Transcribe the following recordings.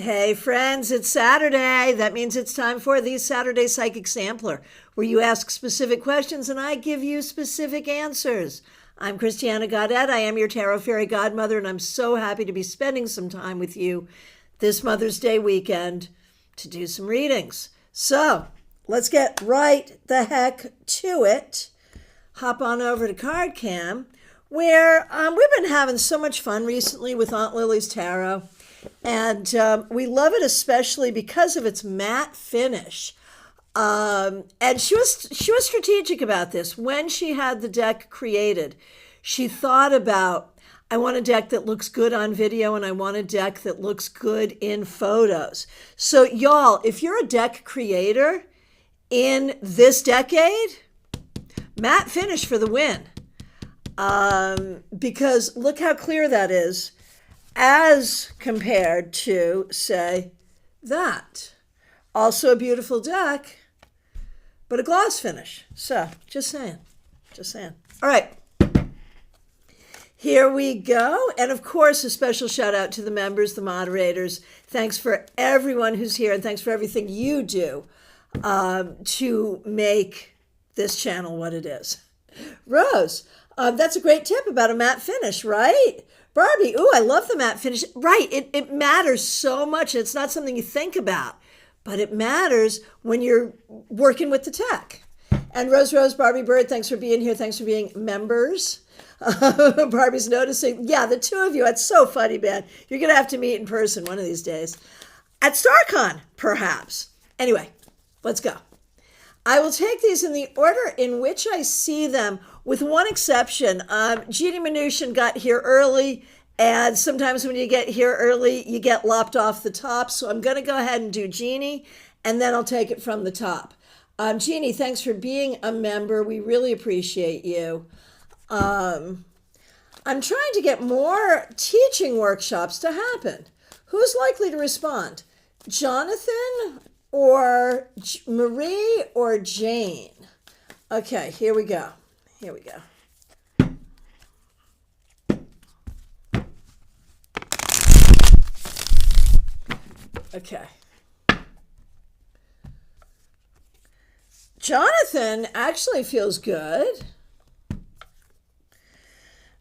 Hey friends, it's Saturday. That means it's time for the Saturday Psychic Sampler, where you ask specific questions and I give you specific answers. I'm Christiana Gaudet. I am your Tarot Fairy Godmother, and I'm so happy to be spending some time with you this Mother's Day weekend to do some readings. So let's get right the heck to it. Hop on over to CardCam, where we've been having so much fun recently with Aunt Lily's Tarot. And we love it especially because of its matte finish. And she was strategic about this. When she had the deck created, she thought about, I want a deck that looks good on video and I want a deck that looks good in photos. So y'all, if you're a deck creator in this decade, matte finish for the win. Because look how clear that is, as compared to, say, that. Also a beautiful deck, but a gloss finish. So, just saying. All right. Here we go. And of course, a special shout out to the members, the moderators. Thanks for everyone who's here, and thanks for everything you do to make this channel what it is. Rose, that's a great tip about a matte finish, right? Barbie, ooh, I love the matte finish. Right, it matters so much. It's not something you think about, but it matters when you're working with the tech. And Rose, Barbie Bird, thanks for being here. Thanks for being members. Barbie's noticing. Yeah, the two of you, it's so funny, man. You're going to have to meet in person one of these days. At StarCon, perhaps. Anyway, let's go. I will take these in the order in which I see them, with one exception. Jeannie Mnuchin got here early, and sometimes when you get here early, you get lopped off the top. So I'm going to go ahead and do Jeannie, and then I'll take it from the top. Jeannie, thanks for being a member. We really appreciate you. I'm trying to get more teaching workshops to happen. Who's likely to respond? Jonathan or Marie or Jane? Okay, here we go. Okay. Jonathan actually feels good.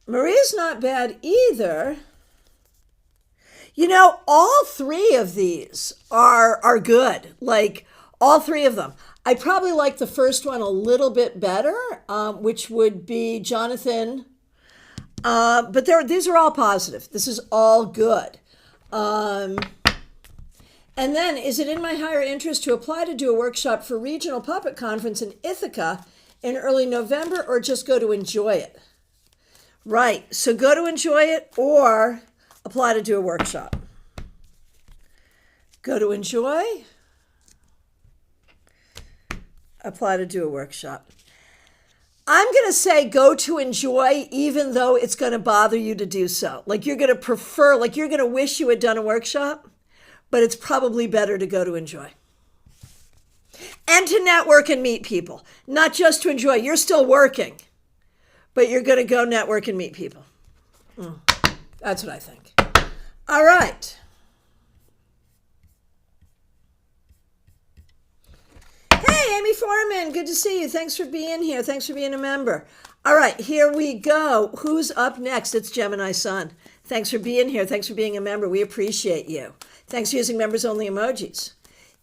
Marie's not bad either. You know, all three of these are good. Like, all three of them. I probably like the first one a little bit better, which would be Jonathan. But these are all positive. This is all good. And then, is it in my higher interest to apply to do a workshop for Regional Puppet Conference in Ithaca in early November, or just go to enjoy it? Right. So go to enjoy it or apply to do a workshop. Go to enjoy, apply to do a workshop. I'm going to say go to enjoy, even though it's going to bother you to do so. Like, you're going to prefer, like, you're going to wish you had done a workshop, but it's probably better to go to enjoy. And to network and meet people, not just to enjoy. You're still working, but you're going to go network and meet people. That's what I think. All right. Hey, Amy Foreman, good to see you. Thanks for being here. Thanks for being a member. All right, here we go. Who's up next? It's Gemini Sun. Thanks for being here. Thanks for being a member. We appreciate you. Thanks for using members-only emojis.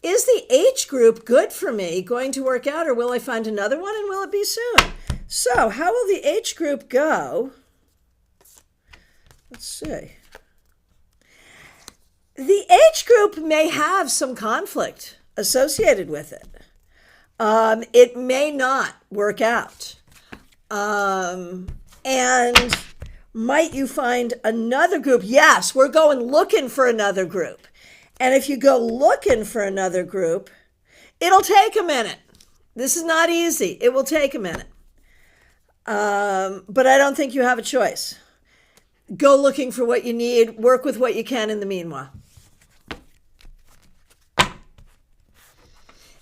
Is the H group good for me, going to work out, or will I find another one, and will it be soon? So, how will the H group go? Let's see. The H group may have some conflict associated with it. It may not work out. And might you find another group? Yes, we're going looking for another group. And if you go looking for another group, it'll take a minute. This is not easy. It will take a minute. But I don't think you have a choice. Go looking for what you need. Work with what you can in the meanwhile.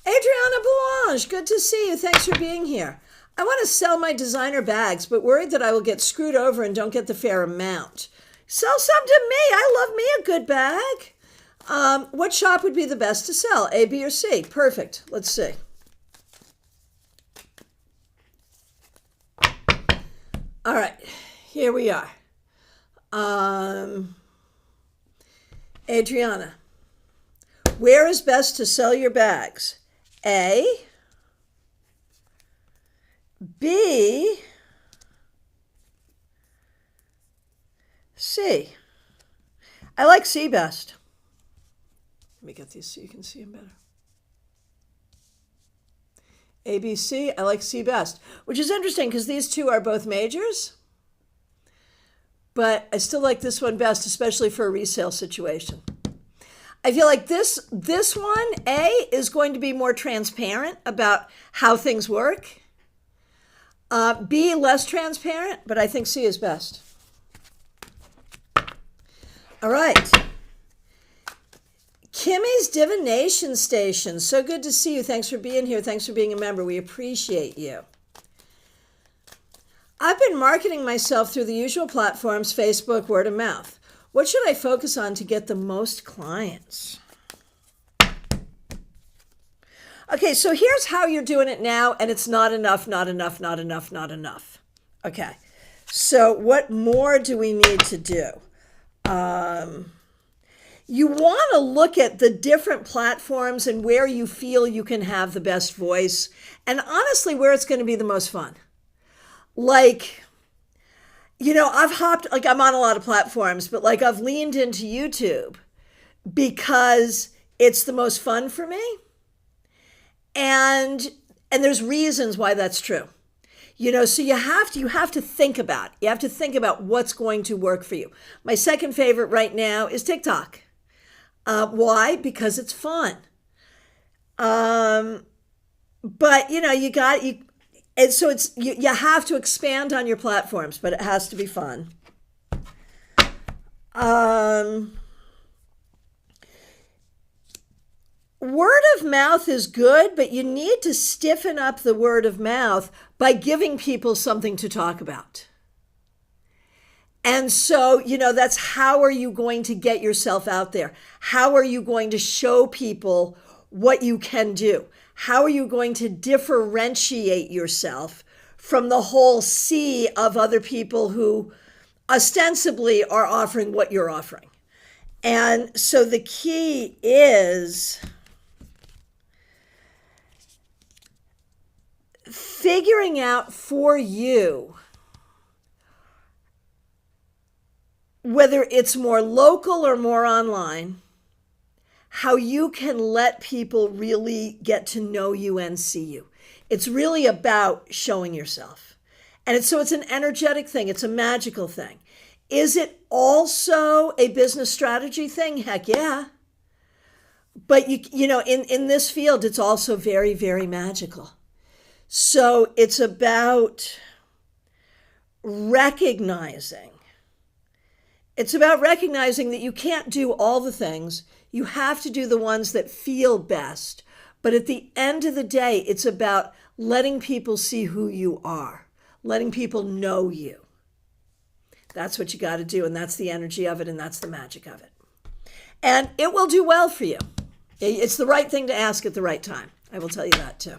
Adriana Boulange, good to see you. Thanks for being here. I want to sell my designer bags, but worried that I will get screwed over and don't get the fair amount. Sell some to me. I love me a good bag. What shop would be the best to sell? A, B, or C? Perfect. Let's see. All right, here we are. Adriana, where is best to sell your bags? A, B, C. I like C best. Let me get these so you can see them better. A, B, C. I like C best, which is interesting because these two are both majors. But I still like this one best, especially for a resale situation. I feel like this one, A, is going to be more transparent about how things work. B, less transparent, but I think C is best. All right. Kimmy's Divination Station. So good to see you. Thanks for being here. Thanks for being a member. We appreciate you. I've been marketing myself through the usual platforms, Facebook, word of mouth. What should I focus on to get the most clients? Okay, so here's how you're doing it now, and it's not enough, not enough, not enough, not enough. Okay, so what more do we need to do? You want to look at the different platforms and where you feel you can have the best voice, and honestly, where it's going to be the most fun. Like, I'm on a lot of platforms, but like I've leaned into YouTube because it's the most fun for me. And there's reasons why that's true. So you have to think about it. You have to think about what's going to work for you. My second favorite right now is TikTok. Why? Because it's fun. But and so you have to expand on your platforms, but it has to be fun. Word of mouth is good, but you need to stiffen up the word of mouth by giving people something to talk about. And so, that's how are you going to get yourself out there? How are you going to show people what you can do? How are you going to differentiate yourself from the whole sea of other people who ostensibly are offering what you're offering? And so the key is figuring out for you whether it's more local or more online, how you can let people really get to know you and see you. It's really about showing yourself. And it's an energetic thing. It's a magical thing. Is it also a business strategy thing? Heck yeah. But in this field, it's also very, very magical. So it's about recognizing. It's about recognizing that you can't do all the things. You have to do the ones that feel best. But at the end of the day, it's about letting people see who you are, letting people know you. That's what you got to do, and that's the energy of it, and that's the magic of it. And it will do well for you. It's the right thing to ask at the right time. I will tell you that too.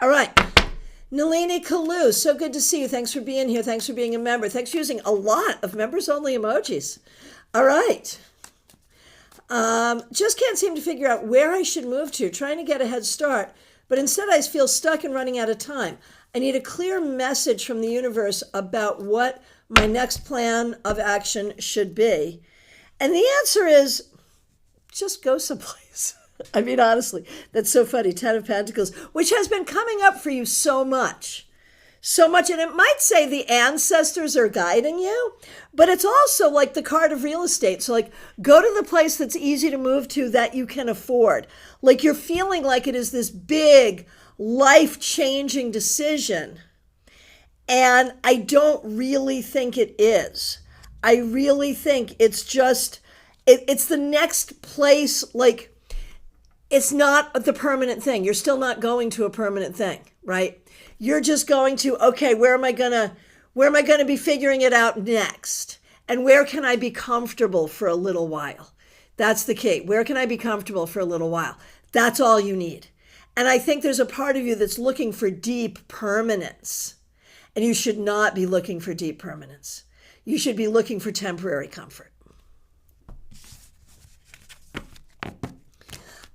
All right. Nalini Kalu, so good to see you. Thanks for being here. Thanks for being a member. Thanks for using a lot of members-only emojis. All right. Just can't seem to figure out where I should move to, trying to get a head start, but instead I feel stuck and running out of time. I need a clear message from the universe about what my next plan of action should be. And the answer is just go someplace. I mean, honestly, that's so funny. 10 of Pentacles, which has been coming up for you so much. And it might say the ancestors are guiding you, but it's also like the card of real estate. So like, go to the place that's easy to move to that you can afford. Like you're feeling like it is this big life-changing decision. And I don't really think it is. I really think it's just, it's the next place. Like, it's not the permanent thing. You're still not going to a permanent thing, right? You're just going to, okay, where am I gonna be figuring it out next? And where can I be comfortable for a little while? That's the key. Where can I be comfortable for a little while? That's all you need. And I think there's a part of you that's looking for deep permanence. And you should not be looking for deep permanence. You should be looking for temporary comfort.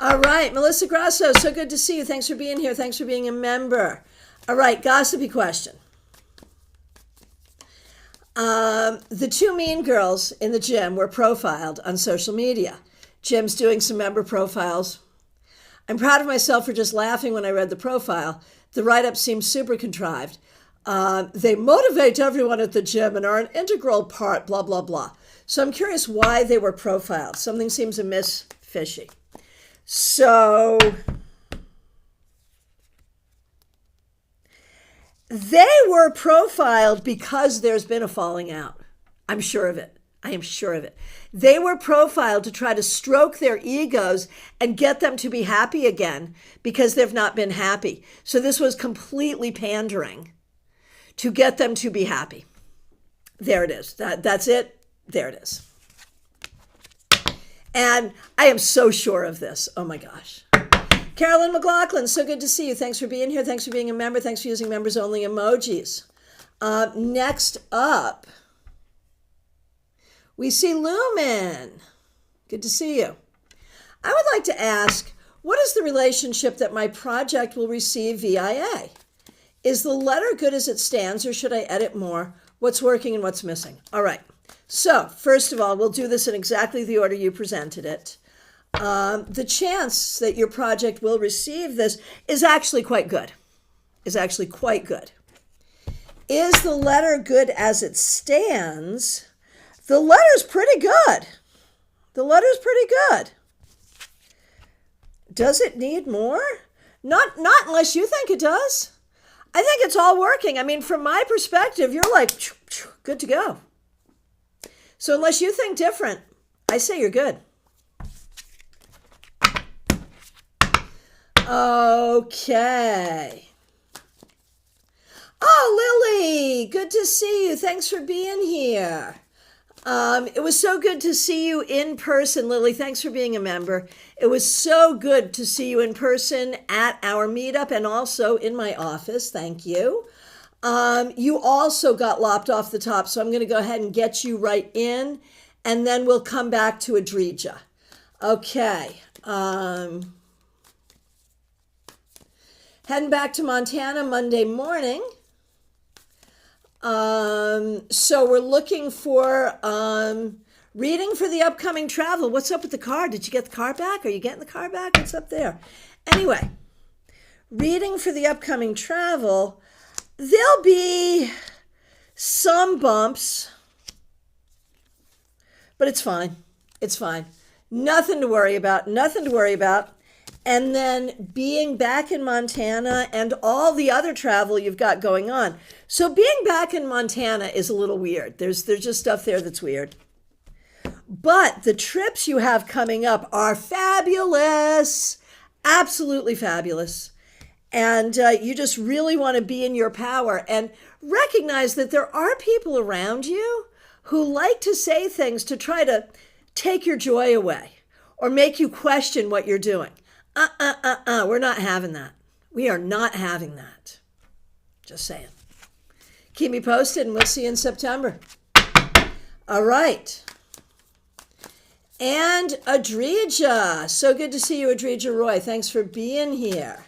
All right, Melissa Grasso, so good to see you. Thanks for being here. Thanks for being a member. All right, gossipy question. The two mean girls in the gym were profiled on social media. Jim's doing some member profiles. I'm proud of myself for just laughing when I read the profile. The write-up seems super contrived. They motivate everyone at the gym and are an integral part, blah, blah, blah. So I'm curious why they were profiled. Something seems amiss, fishy. So they were profiled because there's been a falling out. I'm sure of it. I am sure of it. They were profiled to try to stroke their egos and get them to be happy again because they've not been happy. So this was completely pandering to get them to be happy. There it is. That's it. There it is. And I am so sure of this. Oh my gosh. Carolyn McLaughlin, so good to see you. Thanks for being here. Thanks for being a member. Thanks for using members only emojis. Next up, we see Lumen. Good to see you. I would like to ask, what is the relationship that my project will receive VIA? Is the letter good as it stands, or should I edit more? What's working and what's missing? All right. So first of all, we'll do this in exactly the order you presented it. The chance that your project will receive this is actually quite good. Is actually quite good. Is the letter good as it stands? The letter's pretty good. The letter's pretty good. Does it need more? Not unless you think it does. I think it's all working. I mean, from my perspective, you're like, good to go. So unless you think different, I say you're good. Okay. Oh, Lily, good to see you. Thanks for being here. It was so good to see you in person, Lily. Thanks for being a member. It was so good to see you in person at our meetup and also in my office. Thank you. You also got lopped off the top, so I'm going to go ahead and get you right in, and then we'll come back to Adrija. Okay. Heading back to Montana Monday morning. So we're looking for reading for the upcoming travel. What's up with the car? Did you get the car back? Are you getting the car back? What's up there? Anyway, reading for the upcoming travel. There'll be some bumps, but it's fine. It's fine. Nothing to worry about. Nothing to worry about. And then being back in Montana and all the other travel you've got going on. So being back in Montana is a little weird. There's just stuff there that's weird. But the trips you have coming up are fabulous. Absolutely fabulous. And you just really want to be in your power and recognize that there are people around you who like to say things to try to take your joy away or make you question what you're doing. We're not having that. We are not having that. Just saying. Keep me posted and we'll see you in September. All right. And Adrija. So good to see you, Adrija Roy. Thanks for being here.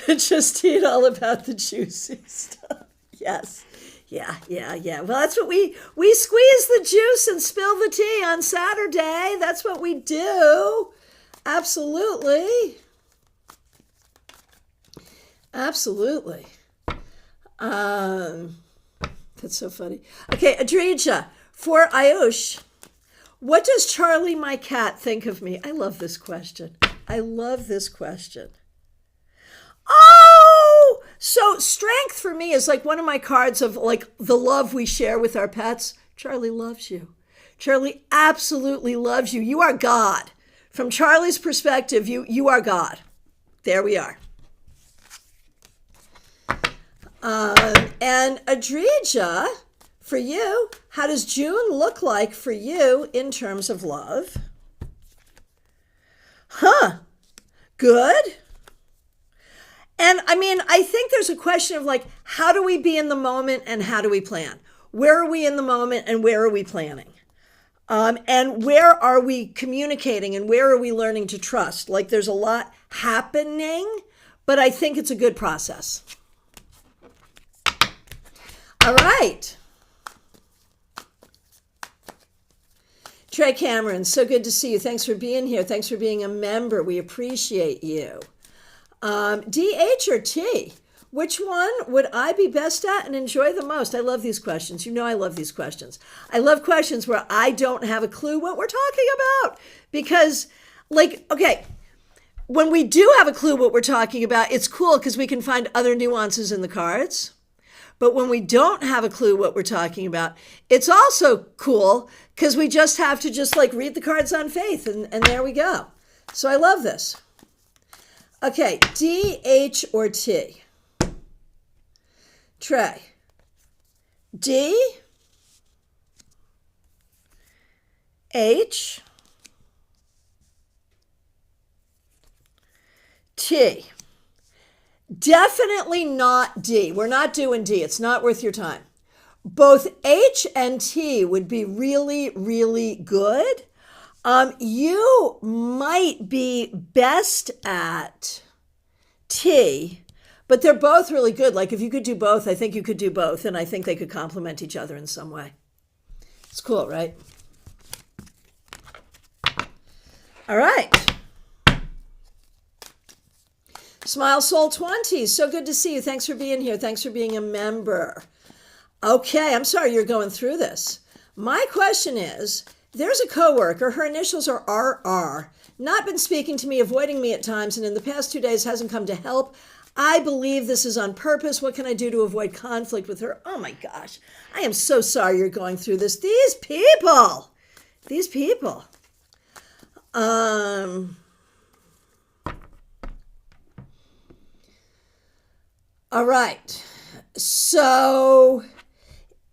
Justine, all about the juicy stuff. Yes. Yeah. Well, that's what we squeeze the juice and spill the tea on Saturday. That's what we do. Absolutely. Absolutely. That's so funny. Okay, Adrija, for Ayush, what does Charlie, my cat, think of me? I love this question. Oh, so strength for me is like one of my cards of like the love we share with our pets. Charlie loves you. Charlie absolutely loves you. You are God. From Charlie's perspective, you are God. There we are. And Adrija, for for you, how does June look like for you in terms of love? Good. And I mean, I think there's a question of like, how do we be in the moment and how do we plan? Where are we in the moment and where are we planning? And where are we communicating and where are we learning to trust? Like there's a lot happening, but I think it's a good process. All right. Trey Cameron, so good to see you. Thanks for being here. Thanks for being a member. We appreciate you. DH or T? Which one would I be best at and enjoy the most? I love these questions. You know I love these questions. I love questions where I don't have a clue what we're talking about. Because, like, okay, when we do have a clue what we're talking about, it's cool because we can find other nuances in the cards. But when we don't have a clue what we're talking about, it's also cool because we just have to just like read the cards on faith and there we go. So I love this. Okay, D, H, or T? Trey. D, H, T. Definitely not D. We're not doing D. It's not worth your time. Both H and T would be really, really good. You might be best at T, but they're both really good. Like if you could do both, I think you could do both, and I think they could complement each other in some way. It's cool, right? All right. Smile Soul 20, so good to see you. Thanks for being here. Thanks for being a member. Okay, I'm sorry you're going through this. My question is, there's a coworker, her initials are RR, not been speaking to me, avoiding me at times, and in the past 2 days hasn't come to help. I believe this is on purpose. What can I do to avoid conflict with her? Oh my gosh, I am so sorry you're going through this. These people. All right, so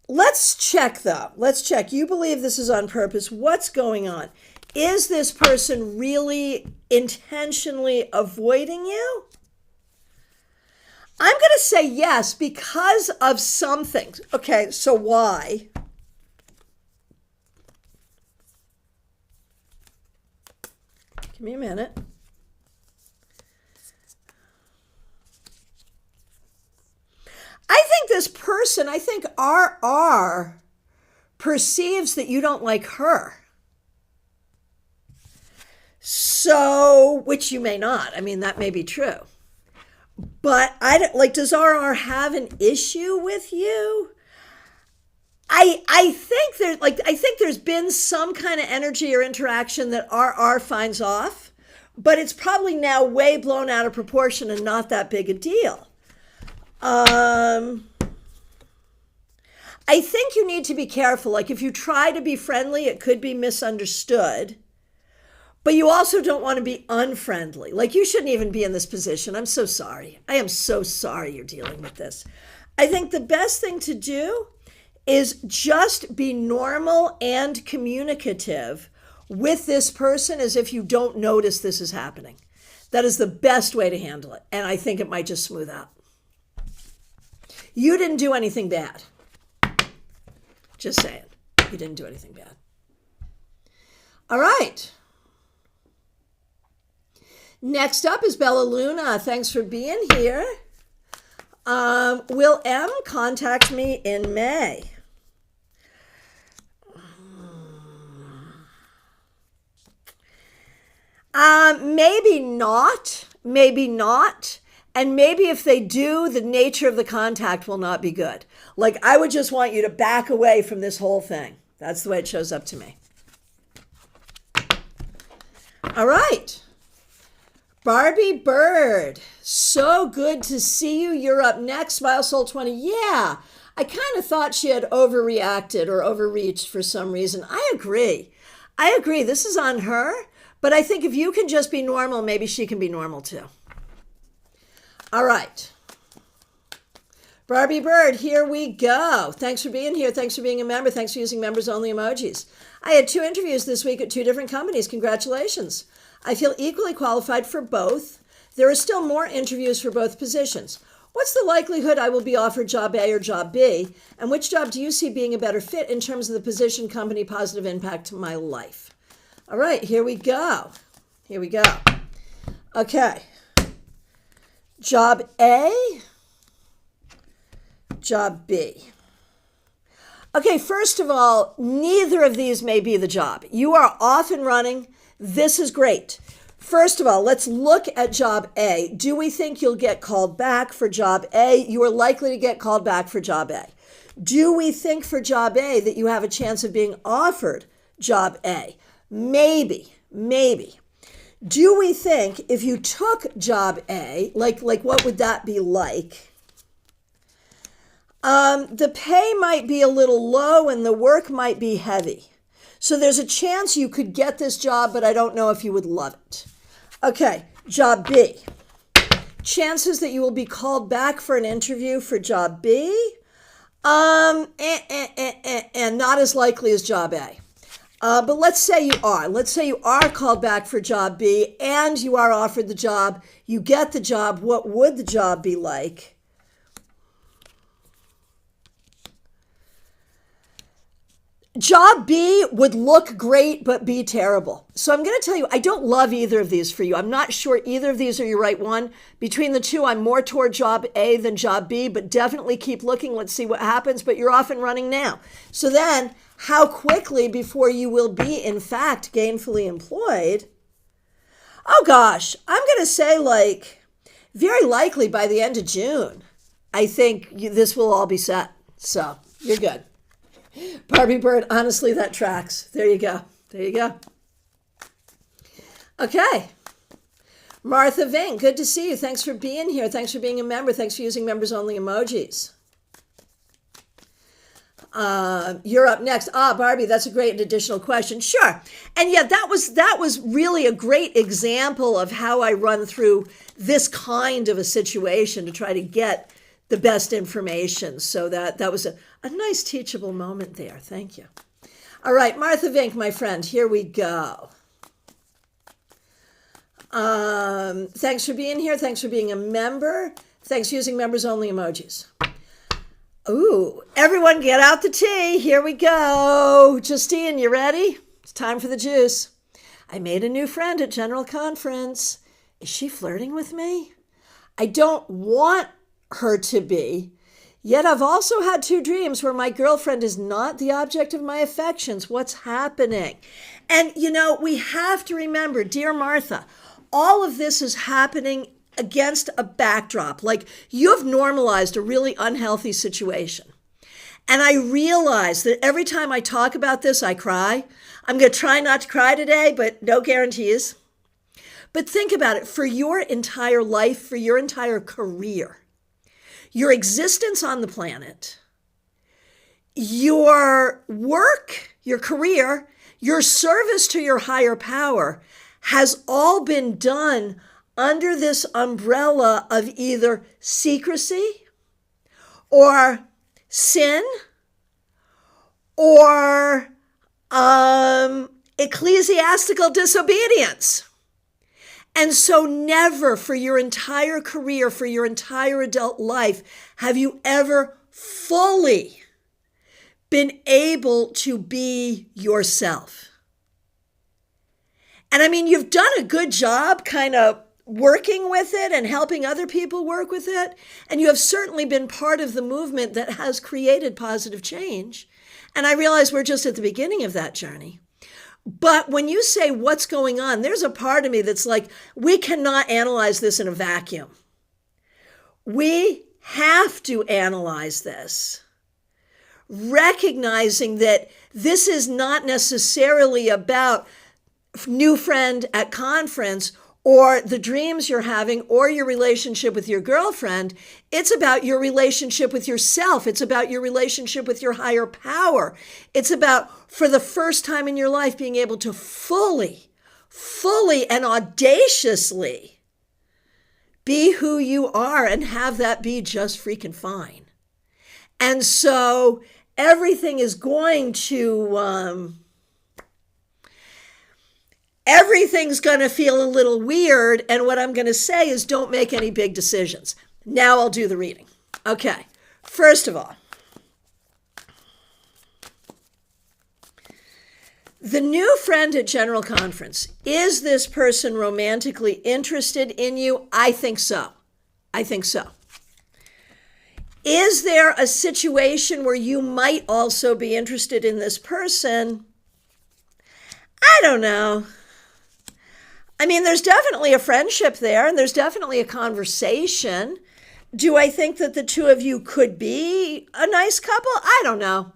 let's check though. Let's check. You believe this is on purpose. What's going on? Is this person really intentionally avoiding you? I'm going to say yes because of something. Okay, so why? Give me a minute. I think this person, I think RR perceives that you don't like her. So, which you may not. I mean, that may be true. But I don't, like, does RR have an issue with you? I think there's been some kind of energy or interaction that RR finds off, but it's probably now way blown out of proportion and not that big a deal. I think you need to be careful. Like if you try to be friendly, it could be misunderstood. But you also don't want to be unfriendly. Like you shouldn't even be in this position. I'm so sorry. I am so sorry you're dealing with this. I think the best thing to do is just be normal and communicative with this person as if you don't notice this is happening. That is the best way to handle it. And I think it might just smooth out. You didn't do anything bad. Just saying. You didn't do anything bad. All right. Next up is Bella Luna. Thanks for being here. Will M contact me in May? Maybe not. Maybe not. And maybe if they do, the nature of the contact will not be good. Like, I would just want you to back away from this whole thing. That's the way it shows up to me. All right. Barbie Bird. So good to see you. You're up next. Smile Soul 20. Yeah, I kind of thought she had overreacted or overreached for some reason. I agree. This is on her. But I think if you can just be normal, maybe she can be normal too. All right. Barbie Bird, here we go. Thanks for being here. Thanks for being a member. Thanks for using members-only emojis. I had 2 interviews this week at 2 different companies. Congratulations. I feel equally qualified for both. There are still more interviews for both positions. What's the likelihood I will be offered job A or job B? And which job do you see being a better fit in terms of the position, company, positive impact to my life? All right, here we go. Here we go. Okay. Job A, job B. Okay, first of all, neither of these may be the job. You are off and running. This is great. First of all, let's look at job A. Do we think you'll get called back for job A? You are likely to get called back for job A. Do we think for job A that you have a chance of being offered job A? Maybe, maybe. Do we think if you took job A, like what would that be like? The pay might be a little low and the work might be heavy. So there's a chance you could get this job, but I don't know if you would love it. Okay, job B. Chances that you will be called back for an interview for job B? And not as likely as job A. But let's say you are. Let's say you are called back for job B and you are offered the job. You get the job. What would the job be like? Job B would look great, but be terrible. So I'm going to tell you, I don't love either of these for you. I'm not sure either of these are your right one. Between the two, I'm more toward job A than job B, but definitely keep looking. Let's see what happens. But you're off and running now. So then, how quickly before you will be, in fact, gainfully employed? Oh gosh, I'm going to say very likely by the end of June. I think this will all be set. So you're good. Barbie Bird, honestly, that tracks. There you go. There you go. Okay. Martha Ving, good to see you. Thanks for being here. Thanks for being a member. Thanks for using members-only emojis. You're up next. Barbie, that's a great additional question. Sure. And yeah, that was really a great example of how I run through this kind of a situation to try to get the best information. So that was a nice teachable moment there. Thank you. All right, Martha Vink, my friend, here we go. Thanks for being here. Thanks for being a member. Thanks for using members-only emojis. Ooh, everyone get out the tea. Here we go. Justine, you ready? It's time for the juice. I made a new friend at General Conference. Is she flirting with me? I don't want her to be. Yet I've also had 2 dreams where my girlfriend is not the object of my affections. What's happening? And, we have to remember, dear Martha, all of this is happening against a backdrop. Like, you've normalized a really unhealthy situation. And I realize that every time I talk about this, I cry. I'm going to try not to cry today, but no guarantees. But think about it. For your entire life, for your entire career, your existence on the planet, your work, your career, your service to your higher power has all been done under this umbrella of either secrecy or sin or ecclesiastical disobedience. And so never for your entire career, for your entire adult life, have you ever fully been able to be yourself. And I mean, you've done a good job kind of working with it and helping other people work with it. And you have certainly been part of the movement that has created positive change. And I realize we're just at the beginning of that journey. But when you say what's going on, there's a part of me that's like, we cannot analyze this in a vacuum. We have to analyze this, recognizing that this is not necessarily about new friend at conference or the dreams you're having or your relationship with your girlfriend. It's about your relationship with yourself. It's about your relationship with your higher power. It's about, for the first time in your life, being able to fully and audaciously be who you are and have that be just freaking fine. And so everything is going to, everything's going to feel a little weird. And what I'm going to say is don't make any big decisions. Now I'll do the reading. Okay. First of all, the new friend at General Conference, is this person romantically interested in you? I think so. I think so. Is there a situation where you might also be interested in this person? I don't know. I mean, there's definitely a friendship there, and there's definitely a conversation. Do I think that the two of you could be a nice couple? I don't know.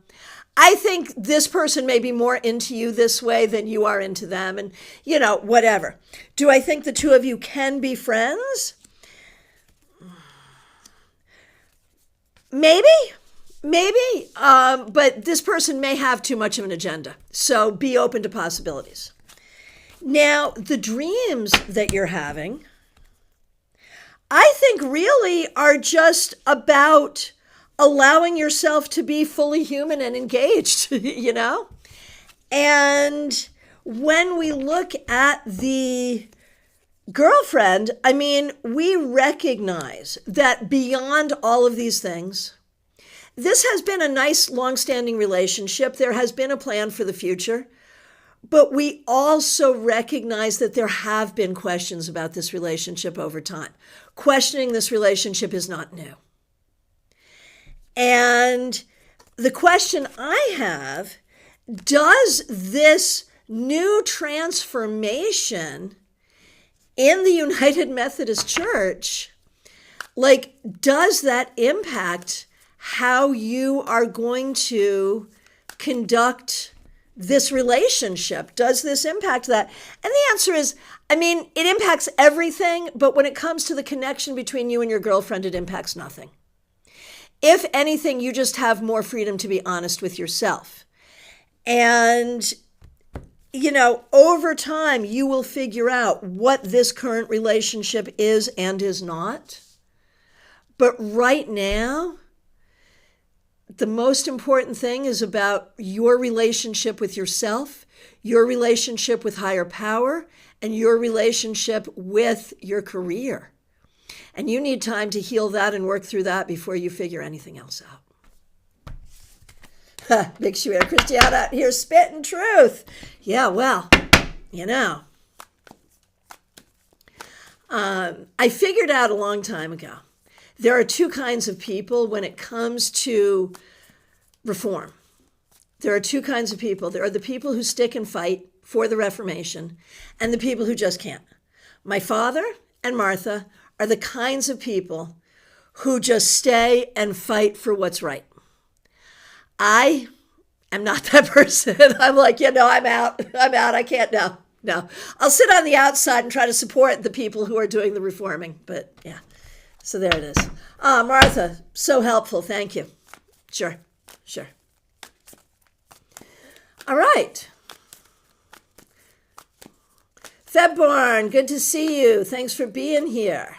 I think this person may be more into you this way than you are into them, and, whatever. Do I think the two of you can be friends? Maybe, but this person may have too much of an agenda. So be open to possibilities. Now, the dreams that you're having, I think really are just about allowing yourself to be fully human and engaged, And when we look at the girlfriend, I mean, we recognize that beyond all of these things, this has been a nice, long-standing relationship. There has been a plan for the future, but we also recognize that there have been questions about this relationship over time. Questioning this relationship is not new. And the question I have, does this new transformation in the United Methodist Church, does that impact how you are going to conduct this relationship? Does this impact that? And the answer is, it impacts everything, but when it comes to the connection between you and your girlfriend, it impacts nothing. If anything, you just have more freedom to be honest with yourself. And, over time, you will figure out what this current relationship is and is not. But right now, the most important thing is about your relationship with yourself, your relationship with higher power, and your relationship with your career. And you need time to heal that and work through that before you figure anything else out. Big Shuira Christiana out here spitting truth. Yeah, well, I figured out a long time ago, there are two kinds of people when it comes to reform. There are two kinds of people. There are the people who stick and fight for the Reformation and the people who just can't. My father and Martha are the kinds of people who just stay and fight for what's right. I am not that person. I'm like, I'm out. I can't, no. I'll sit on the outside and try to support the people who are doing the reforming. But yeah, so there it is. Martha, so helpful. Thank you. Sure. All right. Febborn, good to see you. Thanks for being here.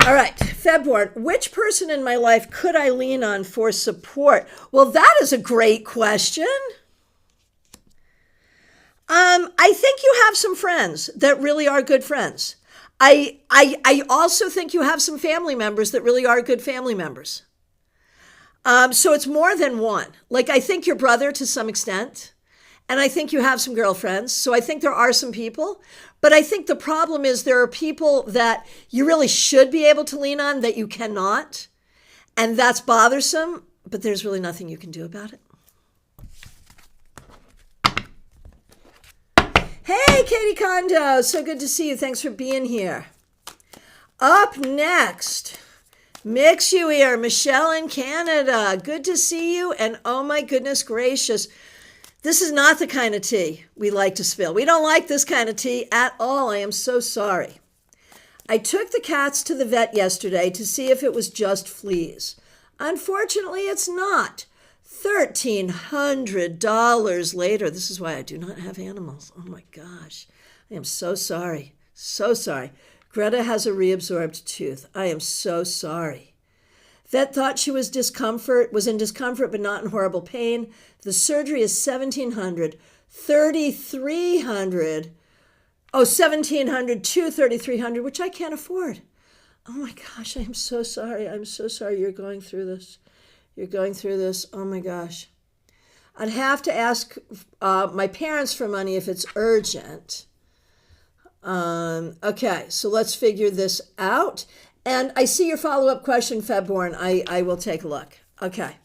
All right, Febborn, which person in my life could I lean on for support? Well, that is a great question. I think you have some friends that really are good friends. I also think you have some family members that really are good family members. So it's more than one. I think your brother to some extent, and I think you have some girlfriends. So I think there are some people, but I think the problem is there are people that you really should be able to lean on that you cannot, and that's bothersome, but there's really nothing you can do about it. Hey, Katie Kondo, so good to see you. Thanks for being here. Up next, Mix You Ear, Michelle in Canada. Good to see you, and oh my goodness gracious, this is not the kind of tea we like to spill. We don't like this kind of tea at all. I am so sorry. I took the cats to the vet yesterday to see if it was just fleas. Unfortunately, it's not. $1,300 later. This is why I do not have animals. Oh my gosh. I am so sorry. So sorry. Greta has a reabsorbed tooth. I am so sorry. Vet thought she was in discomfort, but not in horrible pain. The surgery is $1,700, $3,300. Oh, $1,700 to $3,300, which I can't afford. Oh my gosh, I am so sorry. I'm so sorry you're going through this. You're going through this. Oh my gosh. I'd have to ask my parents for money if it's urgent. Okay, so let's figure this out. And I see your follow-up question, Febborn. I will take a look. Okay.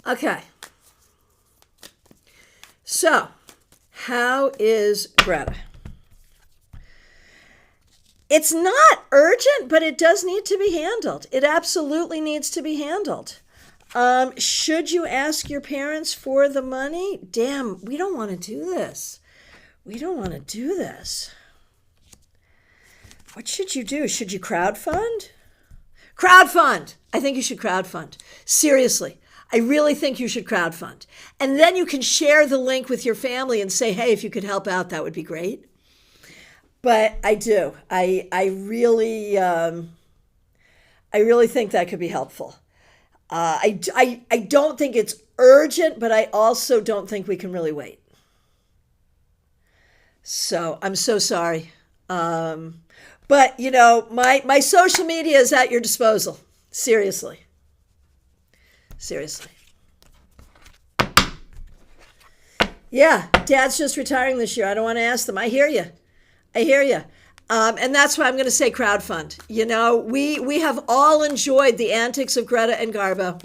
Okay. So, how is Greta? It's not urgent, but it does need to be handled. It absolutely needs to be handled. Should you ask your parents for the money? Damn, we don't want to do this. We don't want to do this. What should you do? Should you crowdfund? Crowdfund! I think you should crowdfund. Seriously. I really think you should crowdfund. And then you can share the link with your family and say, hey, if you could help out, that would be great. But I do. I really think that could be helpful. I don't think it's urgent, but I also don't think we can really wait. So I'm so sorry. But, you know, my social media is at your disposal. Seriously. Seriously. Yeah, Dad's just retiring this year. I don't want to ask them. I hear you. I hear you. And that's why I'm going to say crowdfund. You know, we have all enjoyed the antics of Greta and Garbo.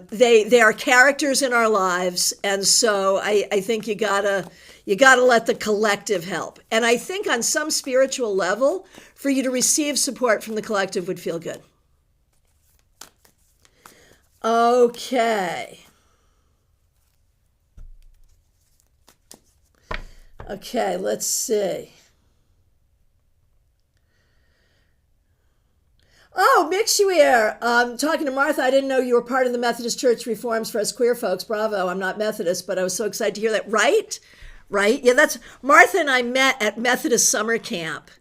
They are characters in our lives, and so I think you gotta let the collective help. And I think on some spiritual level, for you to receive support from the collective would feel good. Okay. Okay, let's see. Oh, Mixuir, talking to Martha, I didn't know you were part of the Methodist Church Reforms for us queer folks. Bravo, I'm not Methodist, but I was so excited to hear that. Right? Right? Yeah, that's, Martha and I met at Methodist summer camp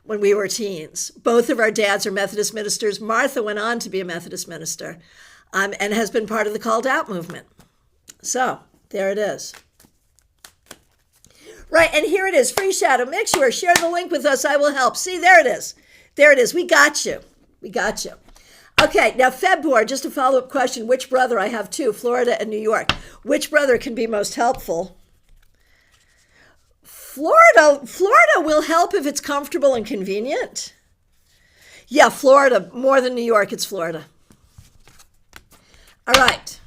when we were teens. Both of our dads are Methodist ministers. Martha went on to be a Methodist minister and has been part of the Called Out movement. So, there it is. Right, and here it is, Free Shadow Mixuir. Share the link with us, I will help. See, there it is. There it is, we got you. We got you. Okay, now February, just a follow-up question. Which brother? I have two, Florida and New York. Which brother can be most helpful? Florida will help if it's comfortable and convenient. Yeah, Florida, more than New York, it's Florida. All right.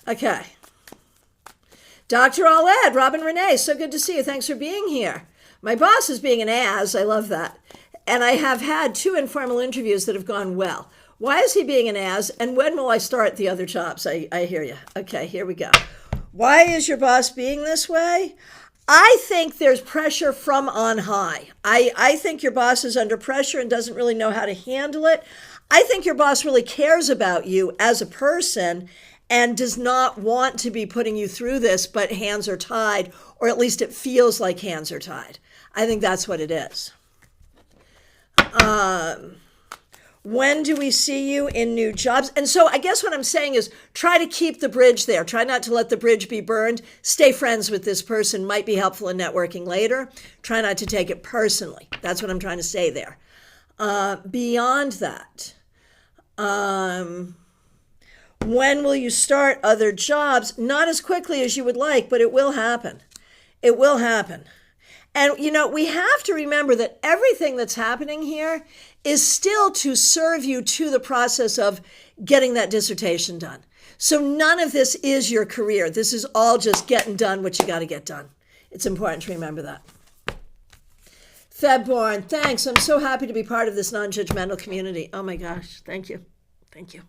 Okay. Dr. Aled, Robin Renee, so good to see you. Thanks for being here. My boss is being an ass. I love that. And I have had 2 informal interviews that have gone well. Why is he being an ass? And when will I start the other jobs? I hear you. Okay, here we go. Why is your boss being this way? I think there's pressure from on high. I think your boss is under pressure and doesn't really know how to handle it. I think your boss really cares about you as a person and does not want to be putting you through this, but hands are tied, or at least it feels like hands are tied. I think that's what it is. When do we see you in new jobs? And so I guess what I'm saying is try to keep the bridge there. Try not to let the bridge be burned. Stay friends with this person. Might be helpful in networking later. Try not to take it personally. That's what I'm trying to say there. Beyond that, when will you start other jobs? Not as quickly as you would like, but it will happen. It will happen. And, you know, we have to remember that everything that's happening here is still to serve you to the process of getting that dissertation done. So none of this is your career. This is all just getting done what you got to get done. It's important to remember that. Febborn, thanks. I'm so happy to be part of this non-judgmental community. Oh my gosh, thank you. Thank you.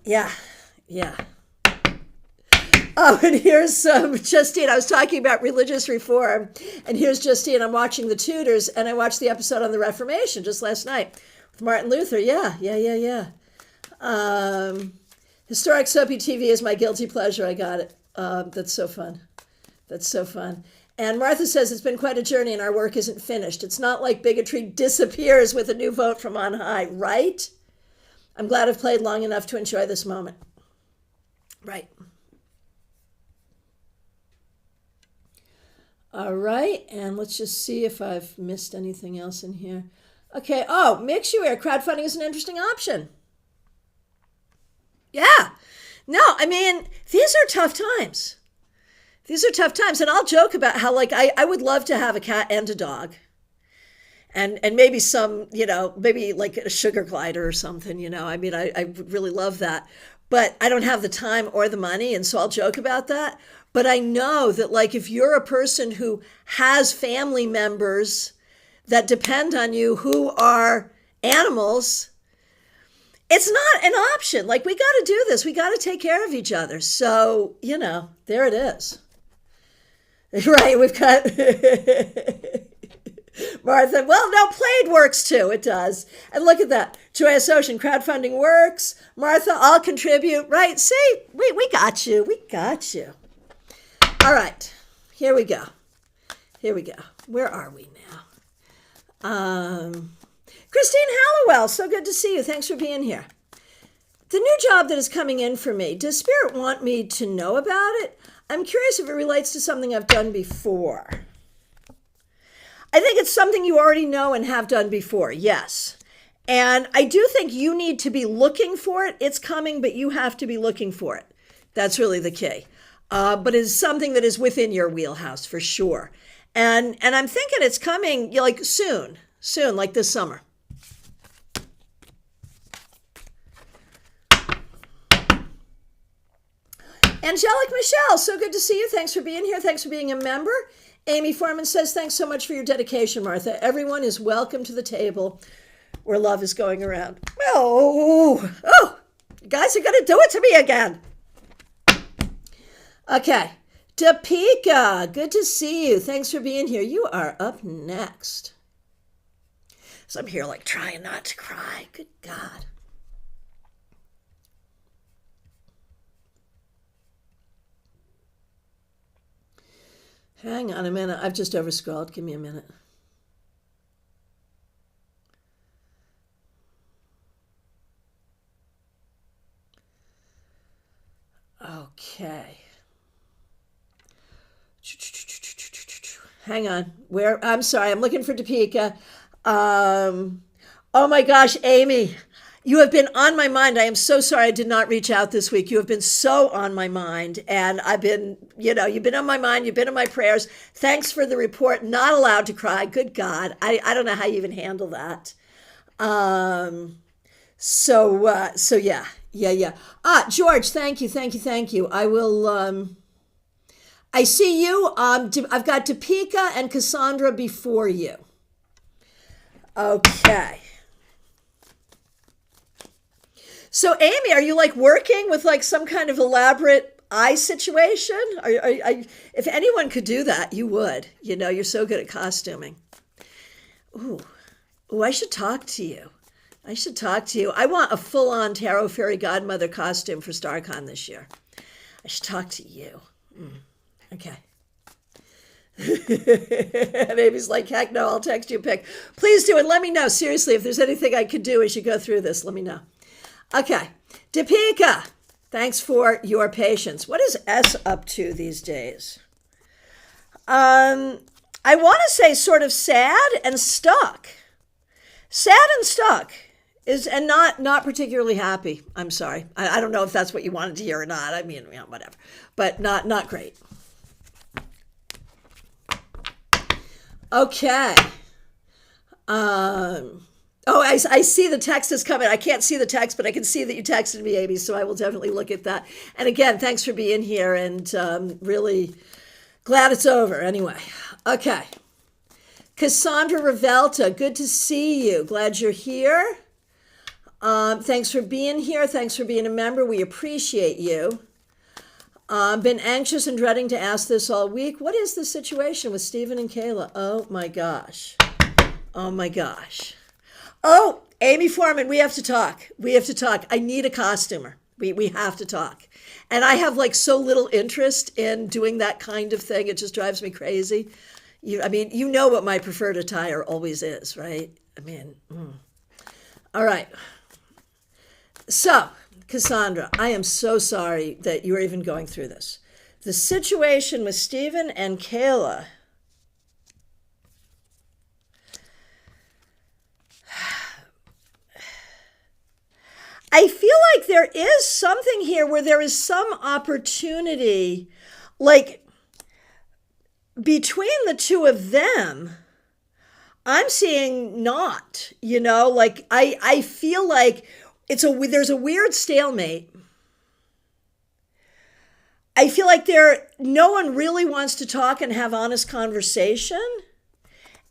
Yeah. Oh, and here's Justine. I was talking about religious reform, and here's Justine. I'm watching The Tudors, and I watched the episode on the Reformation just last night with Martin Luther. Yeah. Historic soapy TV is my guilty pleasure. I got it. That's so fun. That's so fun. And Martha says it's been quite a journey and our work isn't finished. It's not like bigotry disappears with a new vote from on high, right? I'm glad I've played long enough to enjoy this moment. Right. All right, and let's just see if I've missed anything else in here. Okay, oh, Mixuair, crowdfunding is an interesting option. Yeah. No, I mean, these are tough times. These are tough times. And I'll joke about how, like, I would love to have a cat and a dog. And maybe some, maybe like a sugar glider or something, I mean, I would really love that. But I don't have the time or the money, and so I'll joke about that. But I know that, like, if you're a person who has family members that depend on you who are animals, it's not an option. Like, we got to do this. We got to take care of each other. So, there it is. Right, we've got Martha. Well, no, played works too. It does. And look at that. Joyous Ocean, crowdfunding works. Martha, I'll contribute. Right, see, we got you. We got you. All right, here we go. Here we go. Where are we now? Christine Hallowell, so good to see you. Thanks for being here. The new job that is coming in for me, does Spirit want me to know about it? I'm curious if it relates to something I've done before. I think it's something you already know and have done before, yes. And I do think you need to be looking for it. It's coming, but you have to be looking for it. That's really the key. But it's something that is within your wheelhouse for sure. And I'm thinking it's coming like soon, like this summer. Angelic Michelle, so good to see you. Thanks for being here. Thanks for being a member. Amy Foreman says, thanks so much for your dedication, Martha. Everyone is welcome to the table where love is going around. Oh, you guys are going to do it to me again. Okay. Topeka, good to see you. Thanks for being here. You are up next. So I'm here like trying not to cry. Good God. Hang on a minute. I've just overscrolled. Give me a minute. Okay. Hang on. I'm sorry. I'm looking for Topeka. Oh my gosh, Amy. You have been on my mind. I am so sorry I did not reach out this week. You have been so on my mind. And I've been, you've been on my mind. You've been in my prayers. Thanks for the report. Not allowed to cry. Good God. I don't know how you even handle that. So yeah. George, thank you. I will, I see you. I've got Topeka and Cassandra before you. Okay. So, Amy, are you like working with like some kind of elaborate eye situation? If anyone could do that, you would. You're so good at costuming. Ooh, I should talk to you. I want a full-on Tarot Fairy Godmother costume for StarCon this year. I should talk to you. Okay. And Amy's like, heck no, I'll text you a pic. Please do, and let me know. Seriously, if there's anything I could do as you go through this, let me know. Okay, Topeka, thanks for your patience. What is S up to these days? I want to say sort of sad and stuck. Sad and stuck and not particularly happy. I'm sorry. I don't know if that's what you wanted to hear or not. I mean, whatever. But not great. Okay. I see the text is coming. I can't see the text, but I can see that you texted me, Amy, so I will definitely look at that. And again, thanks for being here, and really glad it's over anyway. Okay. Cassandra Revelta, good to see you. Glad you're here. Thanks for being here. Thanks for being a member. We appreciate you. Been anxious and dreading to ask this all week. What is the situation with Stephen and Kayla? Oh my gosh. Oh, Amy Foreman, we have to talk. I need a costumer. We have to talk. And I have like so little interest in doing that kind of thing. It just drives me crazy. You know what my preferred attire always is, right? All right. So, Cassandra, I am so sorry that you're even going through this. The situation with Stephen and Kayla. I feel like there is something here where there is some opportunity, like between the two of them. I'm seeing not, like I feel like there's a weird stalemate. I feel like no one really wants to talk and have honest conversation.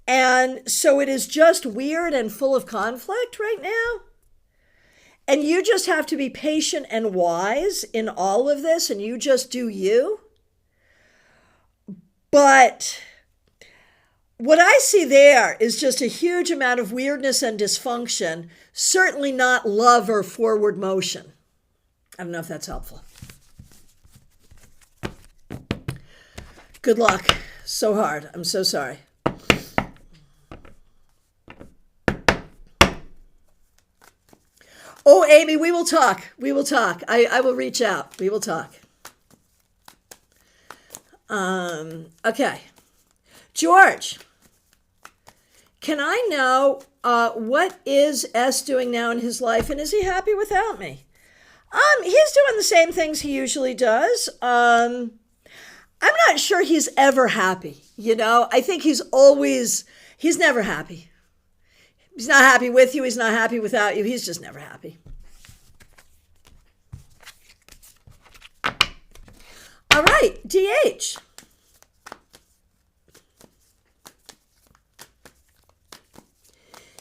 And so it is just weird and full of conflict right now. And you just have to be patient and wise in all of this, and you just do you. But what I see there is just a huge amount of weirdness and dysfunction, certainly not love or forward motion. I don't know if that's helpful. Good luck. So hard. I'm so sorry. Oh, Amy, we will talk. We will talk. I will reach out. We will talk. Okay. George, can I know what is S doing now in his life, and is he happy without me? He's doing the same things he usually does. I'm not sure he's ever happy. I think he's never happy. He's not happy with you. He's not happy without you. He's just never happy. All right, DH.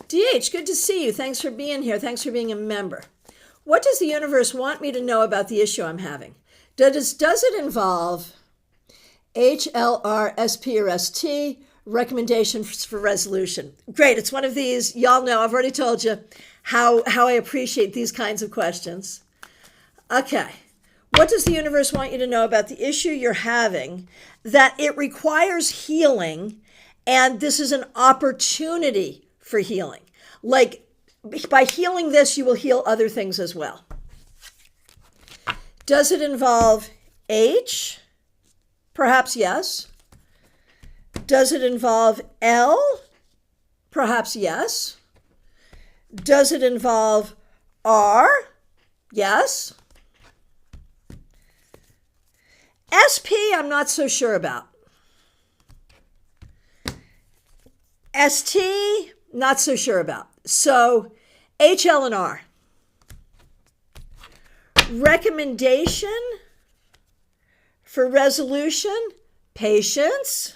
DH, good to see you. Thanks for being here. Thanks for being a member. What does the universe want me to know about the issue I'm having? Does it involve H, L, R, S, P, or S, T? Recommendations for resolution. Great. It's one of these. Y'all know, I've already told you how I appreciate these kinds of questions. Okay. What does the universe want you to know about the issue you're having? That it requires healing, and this is an opportunity for healing. Like, by healing this, you will heal other things as well. Does it involve H? Perhaps yes. Does it involve L? Perhaps yes. Does it involve R? Yes. SP, I'm not so sure about. ST, not so sure about. So H, L, and R. Recommendation for resolution, patience,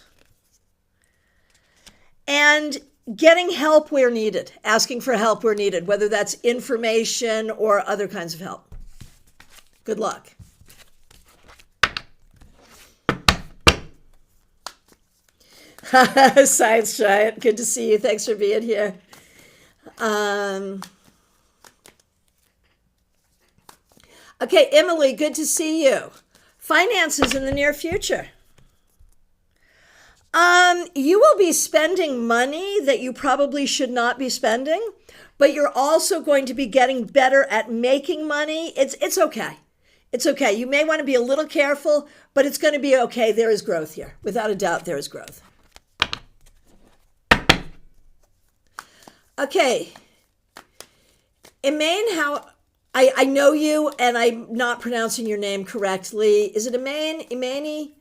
and getting help where needed, asking for help where needed, whether that's information or other kinds of help. Good luck. Science Giant, good to see you. Thanks for being here. Okay, Emily, good to see you. Finances in the near future. You will be spending money that you probably should not be spending, but you're also going to be getting better at making money. It's okay. It's okay. You may want to be a little careful, but it's going to be okay. There is growth here. Without a doubt, there is growth. Okay. Emaine, I know you, and I'm not pronouncing your name correctly. Is it Emaine? Emaine?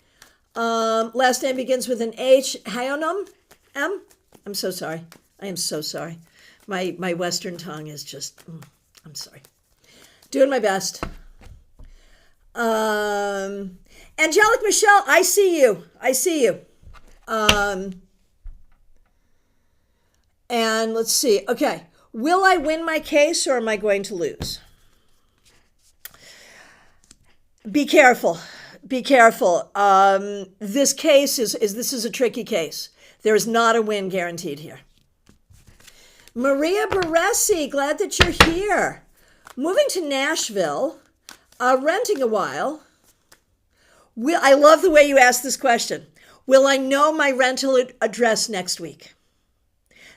Last name begins with an H. Hyonom? M? I'm so sorry. I am so sorry. My Western tongue is just, I'm sorry. Doing my best. Angelic Michelle, I see you. I see you. And let's see. Okay. Will I win my case, or am I going to lose? Be careful. Be careful. This case this is a tricky case. There is not a win guaranteed here. Maria Baresi, glad that you're here. Moving to Nashville. Renting a while. I love the way you asked this question. Will I know my rental address next week?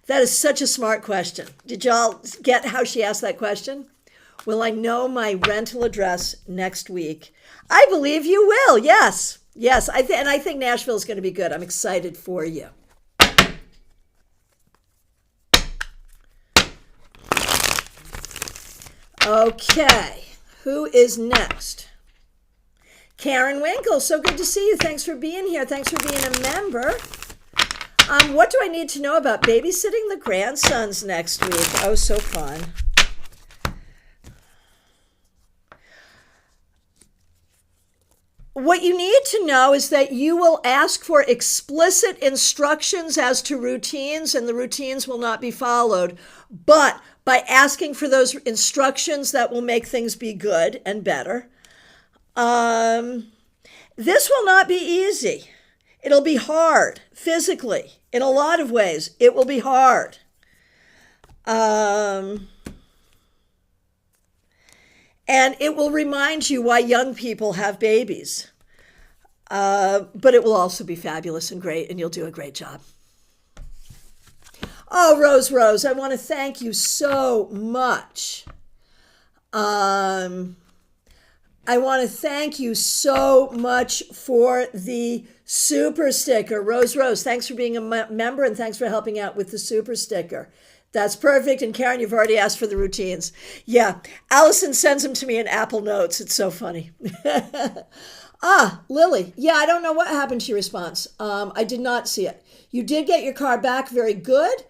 That is such a smart question. Did y'all get how she asked that question? Will I know my rental address next week? I believe you will. Yes. Yes. And I think Nashville is going to be good. I'm excited for you. Okay. Who is next? Karen Winkle. So good to see you. Thanks for being here. Thanks for being a member. What do I need to know about babysitting the grandsons next week? Oh, so fun. What you need to know is that you will ask for explicit instructions as to routines, and the routines will not be followed. But by asking for those instructions, that will make things be good and better. This will not be easy. It'll be hard physically. In a lot of ways, it will be hard. And it will remind you why young people have babies. But it will also be fabulous and great, and you'll do a great job. Oh, Rose, I want to thank you so much. I want to thank you so much for the super sticker. Rose, thanks for being a member, and thanks for helping out with the super sticker. That's perfect. And Karen, you've already asked for the routines. Yeah, Allison sends them to me in Apple Notes. It's so funny. Lily. Yeah, I don't know what happened to your response. I did not see it. You did get your car back. Very good.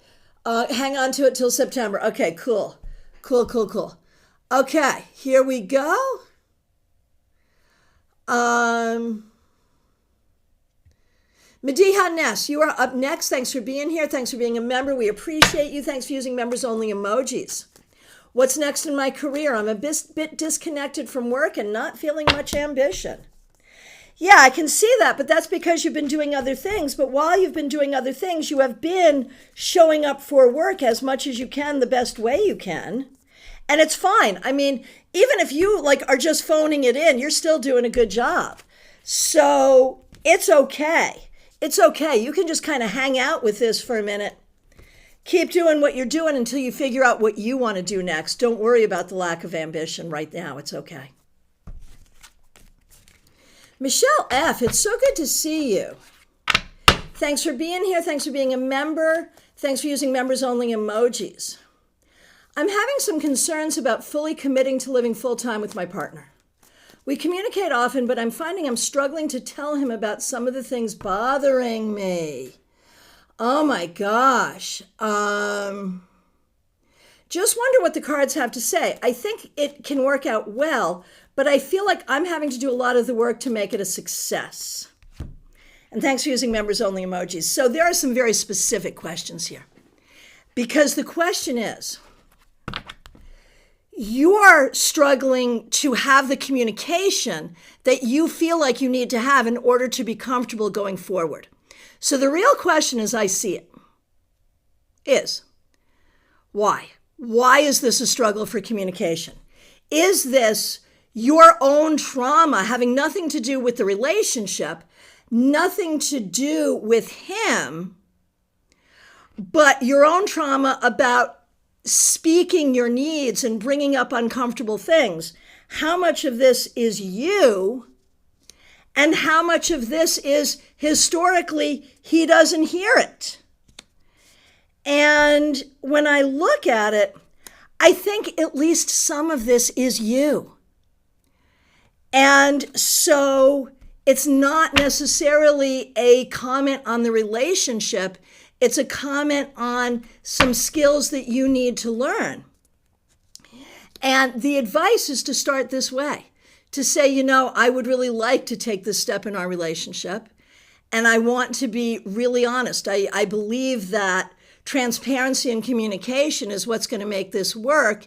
Hang on to it till September. Okay, cool. Okay, here we go. Mediha Ness, you are up next. Thanks for being here. Thanks for being a member. We appreciate you. Thanks for using members only emojis. What's next in my career? I'm a bit disconnected from work and not feeling much ambition. Yeah, I can see that, but that's because you've been doing other things. But while you've been doing other things, you have been showing up for work as much as you can, the best way you can. And it's fine. I mean, even if you are just phoning it in, you're still doing a good job. So it's okay. It's okay. You can just kind of hang out with this for a minute. Keep doing what you're doing until you figure out what you want to do next. Don't worry about the lack of ambition right now. It's okay. Michelle F., it's so good to see you. Thanks for being here. Thanks for being a member. Thanks for using members only emojis. I'm having some concerns about fully committing to living full-time with my partner. We communicate often, but I'm finding I'm struggling to tell him about some of the things bothering me. Oh my gosh. Just wonder what the cards have to say. I think it can work out well, but I feel like I'm having to do a lot of the work to make it a success. And thanks for using members only emojis. So there are some very specific questions here. Because the question is, you're struggling to have the communication that you feel like you need to have in order to be comfortable going forward. So the real question, as I see it, is why? Why is this a struggle for communication? Is this your own trauma having nothing to do with the relationship, nothing to do with him, but your own trauma about speaking your needs and bringing up uncomfortable things? How much of this is you, and how much of this is historically he doesn't hear it? And when I look at it, I think at least some of this is you. And so it's not necessarily a comment on the relationship. It's a comment on some skills that you need to learn. And the advice is to start this way, to say, I would really like to take this step in our relationship, and I want to be really honest. I believe that transparency and communication is what's going to make this work.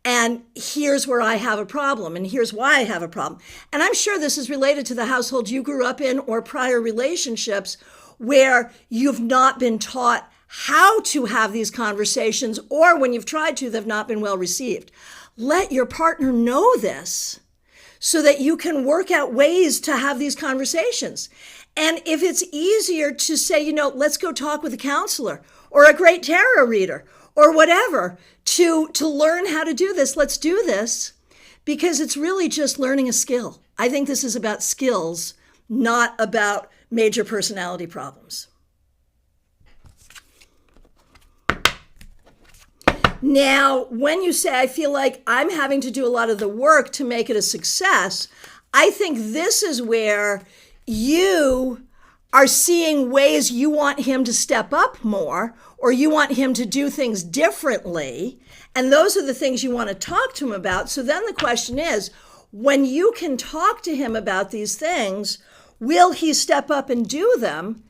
And here's where I have a problem, and here's why I have a problem. And I'm sure this is related to the household you grew up in or prior relationships where you've not been taught how to have these conversations, or when you've tried to, they've not been well received. Let your partner know this so that you can work out ways to have these conversations. And if it's easier to say, let's go talk with a counselor or a great tarot reader or whatever to learn how to do this, let's do this, because it's really just learning a skill. I think this is about skills, not about major personality problems. Now, when you say, I feel like I'm having to do a lot of the work to make it a success, I think this is where you are seeing ways you want him to step up more, or you want him to do things differently. And those are the things you want to talk to him about. So then the question is, when you can talk to him about these things, will he step up and do them?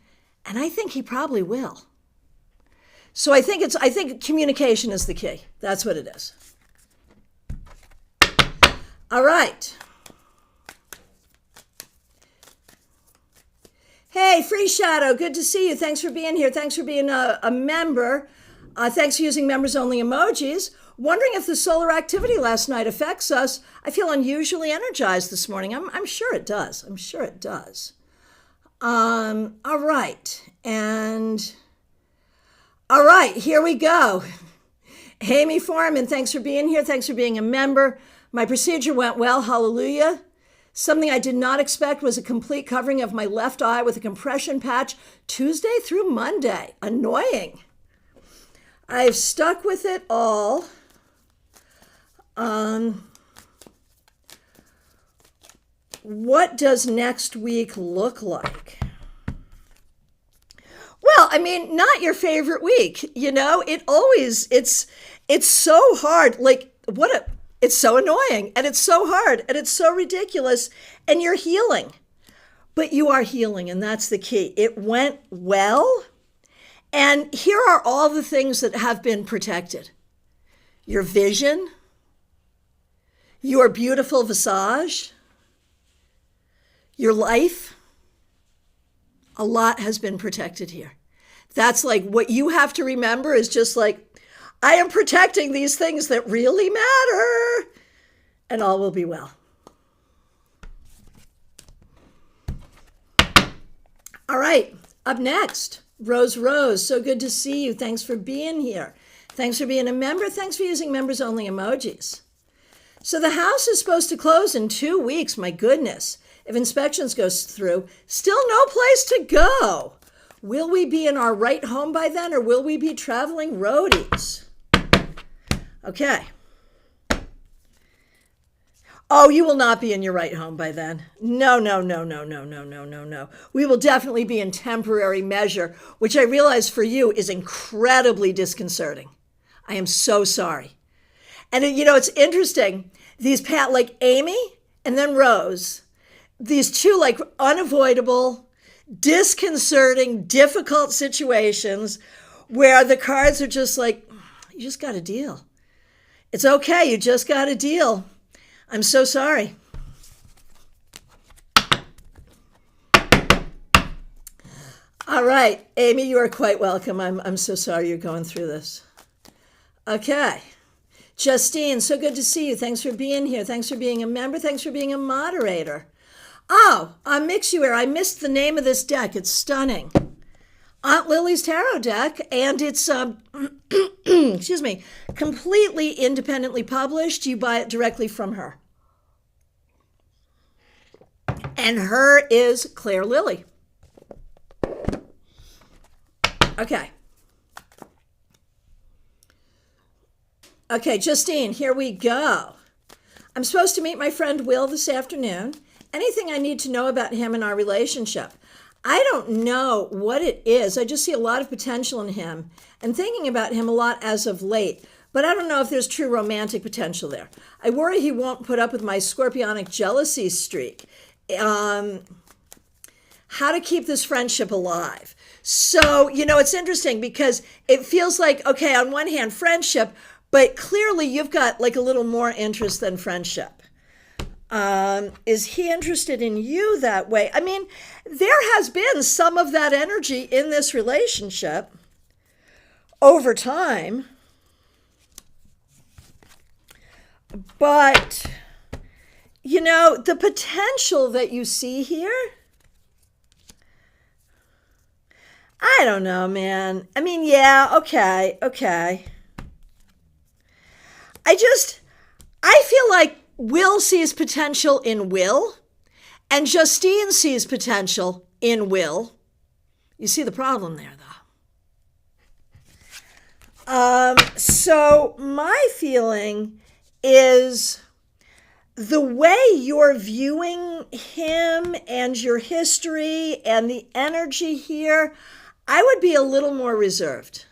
And I think he probably will. So I think communication is the key. That's what it is. All right. Hey, Free Shadow, good to see you. Thanks for being here. Thanks for being a member. Thanks for using members only emojis. Wondering if the solar activity last night affects us. I feel unusually energized this morning. I'm sure it does. I'm sure it does. All right. And all right, here we go. Amy Foreman, thanks for being here. Thanks for being a member. My procedure went well. Hallelujah. Something I did not expect was a complete covering of my left eye with a compression patch Tuesday through Monday. Annoying. I've stuck with it all. What does next week look like? Well, I mean, not your favorite week, it's so hard. It's so annoying, and it's so hard, and it's so ridiculous, and you're healing. But you are healing, and that's the key. It went well, and here are all the things that have been protected. Your vision, your beautiful visage, your life. A lot has been protected here. That's like what you have to remember is just like, I am protecting these things that really matter, and all will be well. All right, up next, Rose. So good to see you. Thanks for being here. Thanks for being a member. Thanks for using members only emojis. So the house is supposed to close in 2 weeks. My goodness. If inspections goes through, still no place to go. Will we be in our right home by then, or will we be traveling roadies? Okay. Oh, you will not be in your right home by then. No. We will definitely be in temporary measure, which I realize for you is incredibly disconcerting. I am so sorry. And it's interesting. These like Amy and then Rose, these two like unavoidable, disconcerting, difficult situations where the cards are just like, you just got to deal. It's okay. You just got to deal. I'm so sorry. All right, Amy, you are quite welcome. I'm so sorry you're going through this. Okay. Justine, so good to see you. Thanks for being here. Thanks for being a member. Thanks for being a moderator. Oh, Mixuary, I missed the name of this deck. It's stunning. Aunt Lily's Tarot deck, and it's, excuse me, completely independently published. You buy it directly from her. And her is Claire Lily. Okay. Okay, Justine, here we go. I'm supposed to meet my friend Will this afternoon. Anything I need to know about him and our relationship? I don't know what it is. I just see a lot of potential in him and thinking about him a lot as of late. But I don't know if there's true romantic potential there. I worry he won't put up with my scorpionic jealousy streak. How to keep this friendship alive. So, it's interesting because it feels like, okay, on one hand, friendship, but clearly you've got like a little more interest than friendship. Is he interested in you that way? I mean, there has been some of that energy in this relationship over time, but you know, the potential that you see here, I don't know, man. I mean, yeah, okay. I feel like Will sees potential in Will, and Justine sees potential in Will. You see the problem there, though. So my feeling is the way you're viewing him and your history and the energy here, I would be a little more reserved.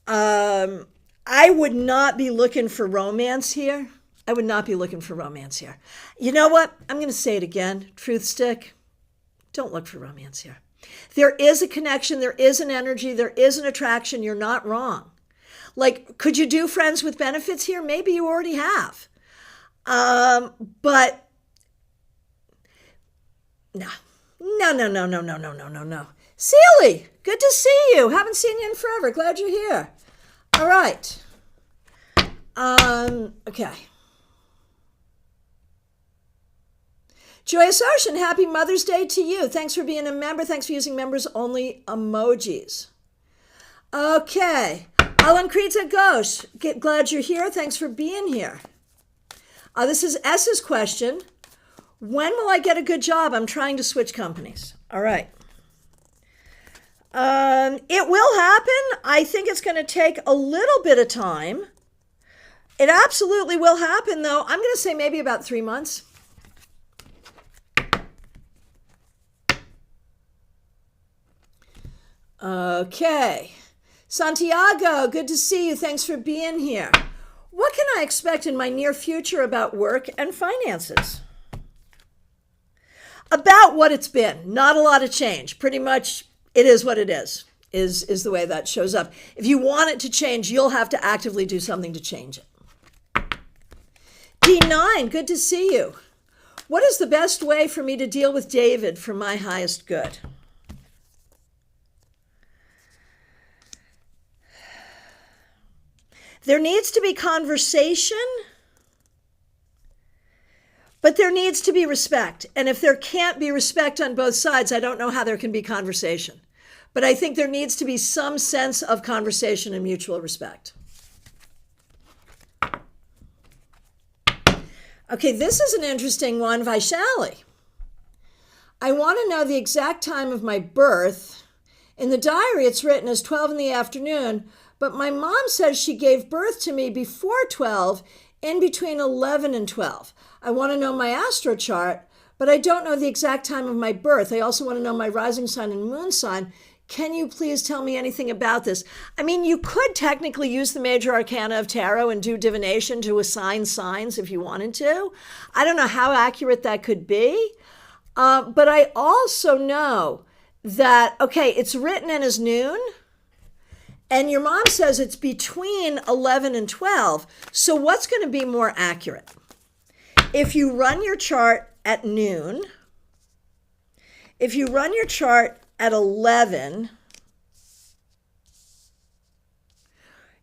I would not be looking for romance here. I would not be looking for romance here. You know what? I'm going to say it again. Truth stick. Don't look for romance here. There is a connection. There is an energy. There is an attraction. You're not wrong. Like, could you do friends with benefits here? Maybe you already have. But no. Sealy, good to see you. Haven't seen you in forever. Glad you're here. All right. Okay. Joyous Ocean, happy Mother's Day to you. Thanks for being a member. Thanks for using members only emojis. Okay. Alan Krita Ghosh, glad you're here. Thanks for being here. This is S's question. When will I get a good job? I'm trying to switch companies. All right. It will happen. I think it's going to take a little bit of time. It absolutely will happen, though. I'm going to say maybe about 3 months. Okay. Santiago, good to see you. Thanks for being here. What can I expect in my near future about work and finances? About what it's been. Not a lot of change. Pretty much it is what it is the way that shows up. If you want it to change, you'll have to actively do something to change it. D9, good to see you. What is the best way for me to deal with David for my highest good? There needs to be conversation, but there needs to be respect. And if there can't be respect on both sides, I don't know how there can be conversation. But I think there needs to be some sense of conversation and mutual respect. Okay, this is an interesting one, Vaishali. I want to know the exact time of my birth. In the diary, it's written as 12 in the afternoon, but my mom says she gave birth to me before 12, in between 11 and 12. I want to know my astro chart, but I don't know the exact time of my birth. I also want to know my rising sign and moon sign. Can you please tell me anything about this? I mean, you could technically use the major arcana of tarot and do divination to assign signs if you wanted to. I don't know how accurate that could be. But I also know that, okay, it's written in as noon. And your mom says it's between 11 and 12. So what's going to be more accurate? If you run your chart at noon, if you run your chart at 11,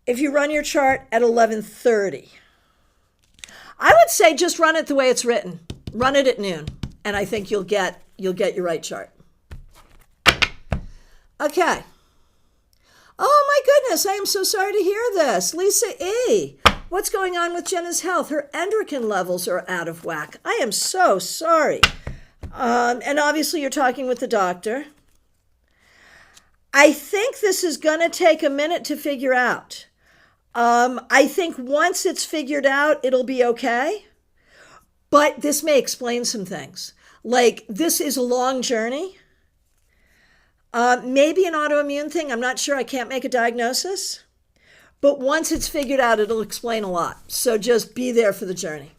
if you run your chart at 11:30, I would say just run it the way it's written. Run it at noon, and I think you'll get your right chart. Okay. Oh my goodness, I am so sorry to hear this. Lisa E., what's going on with Jenna's health? Her endocrine levels are out of whack. I am so sorry. And obviously you're talking with the doctor. I think this is going to take a minute to figure out. I think once it's figured out, it'll be okay. But this may explain some things. Like, this is a long journey. Maybe an autoimmune thing. I'm not sure. I can't make a diagnosis. But once it's figured out, it'll explain a lot. So just be there for the journey.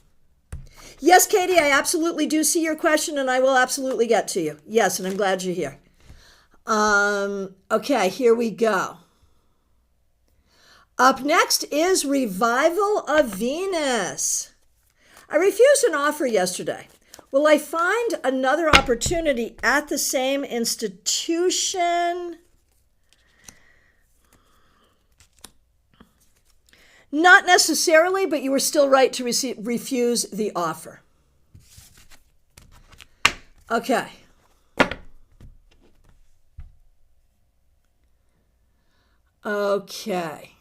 Yes, Katie, I absolutely do see your question, and I will absolutely get to you. Yes, and I'm glad you're here. Okay, here we go. Up next is Revival of Venus. I refused an offer yesterday. Will I find another opportunity at the same institution? Not necessarily, but you were still right to refuse the offer. Okay. Okay.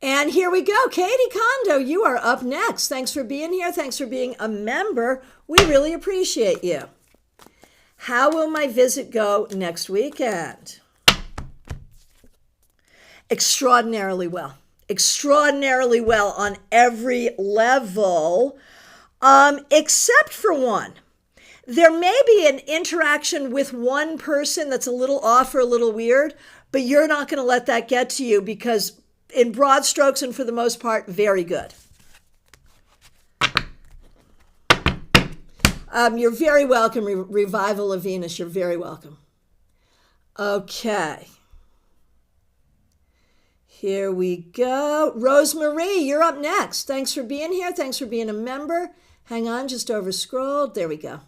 And here we go. Katie Kondo, you are up next. Thanks for being here. Thanks for being a member. We really appreciate you. How will my visit go next weekend? Extraordinarily well. Extraordinarily well on every level, except for one. There may be an interaction with one person that's a little off or a little weird, but you're not going to let that get to you because in broad strokes and for the most part, very good. You're very welcome, Revival of Venus. You're very welcome. Okay. Here we go. Rosemarie, you're up next. Thanks for being here. Thanks for being a member. Hang on, just over scrolled. There we go.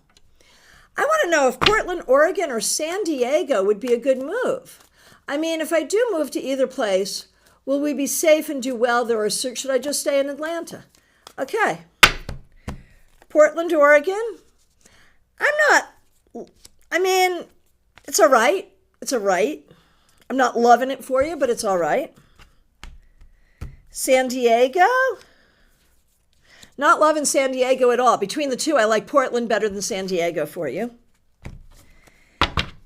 I want to know if Portland, Oregon or San Diego would be a good move. I mean, if I do move to either place, will we be safe and do well there, or should I just stay in Atlanta? Okay. Portland, Oregon. It's all right. It's all right. I'm not loving it for you, but it's all right. San Diego. Not loving San Diego at all. Between the two, I like Portland better than San Diego for you.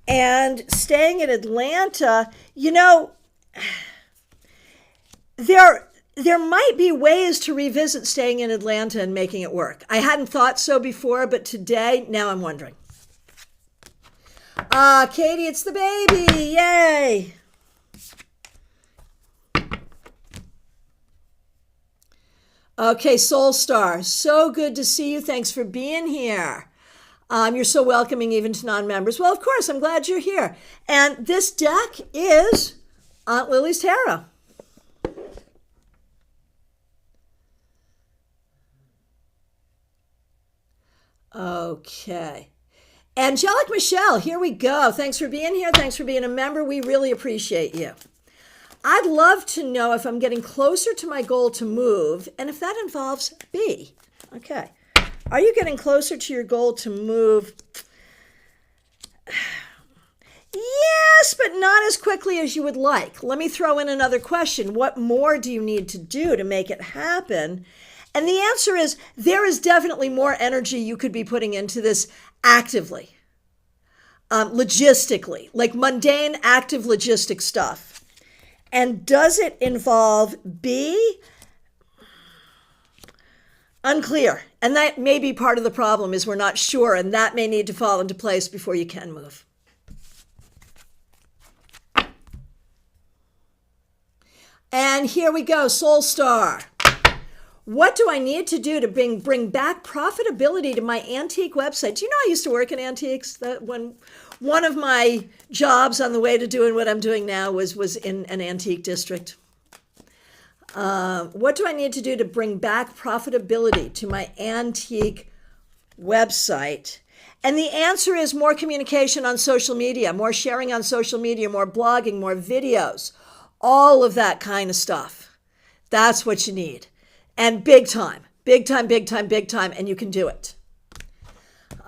And staying in Atlanta, there might be ways to revisit staying in Atlanta and making it work. I hadn't thought so before, but today, now I'm wondering. Katie, it's the baby. Yay. Okay, Soul Star, so good to see you. Thanks for being here. You're so welcoming even to non-members. Well, of course, I'm glad you're here. And this deck is Aunt Lily's Tarot. Okay. Angelic Michelle, here we go. Thanks for being here. Thanks for being a member. We really appreciate you. I'd love to know if I'm getting closer to my goal to move, and if that involves B. Okay. Are you getting closer to your goal to move? Yes, but not as quickly as you would like. Let me throw in another question. What more do you need to do to make it happen? And the answer is there is definitely more energy you could be putting into this actively, logistically, like mundane, active logistic stuff. And does it involve B? Unclear. And that may be part of the problem is we're not sure, and that may need to fall into place before you can move. And here we go, Soul Star. What do I need to do to bring back profitability to my antique website? Do you know I used to work in antiques? One of my jobs on the way to doing what I'm doing now was in an antique district. What do I need to do to bring back profitability to my antique website? And the answer is more communication on social media, more sharing on social media, more blogging, more videos, all of that kind of stuff. That's what you need. And big time, big time, big time, big time, and you can do it.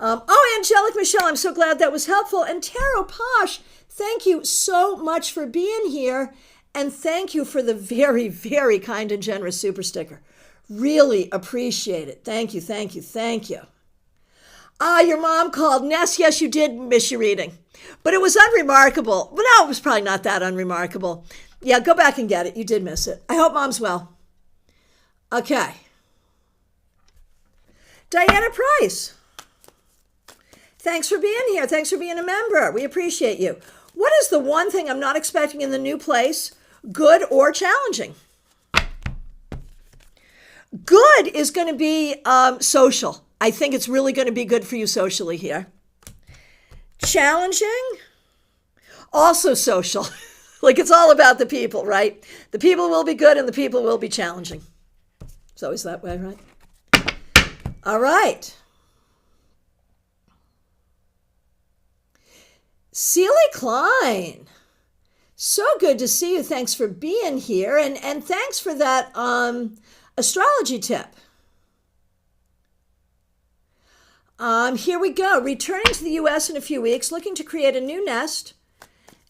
Angelic Michelle, I'm so glad that was helpful. And Tarot Posh, thank you so much for being here. And thank you for the very, very kind and generous super sticker. Really appreciate it. Thank you, thank you, thank you. Your mom called. Ness, yes, you did miss your reading. But it was unremarkable. Well, no, it was probably not that unremarkable. Yeah, go back and get it. You did miss it. I hope mom's well. Okay. Diana Price. Thanks for being here. Thanks for being a member. We appreciate you. What is the one thing I'm not expecting in the new place, good or challenging? Good is going to be social. I think it's really going to be good for you socially here. Challenging, also social. Like it's all about the people, right? The people will be good and the people will be challenging. It's always that way, right? All right. Celie Klein. So good to see you. Thanks for being here. And thanks for that astrology tip. Here we go. Returning to the U.S. in a few weeks, looking to create a new nest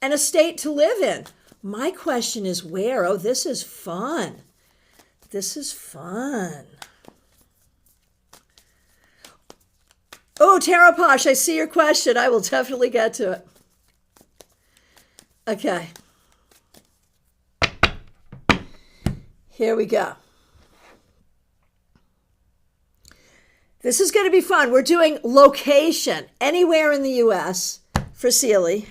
and a state to live in. My question is where? Oh, this is fun. This is fun. Oh, Tarot Posh, I see your question. I will definitely get to it. Okay. Here we go. This is going to be fun. We're doing location, anywhere in the U.S. for Sealy.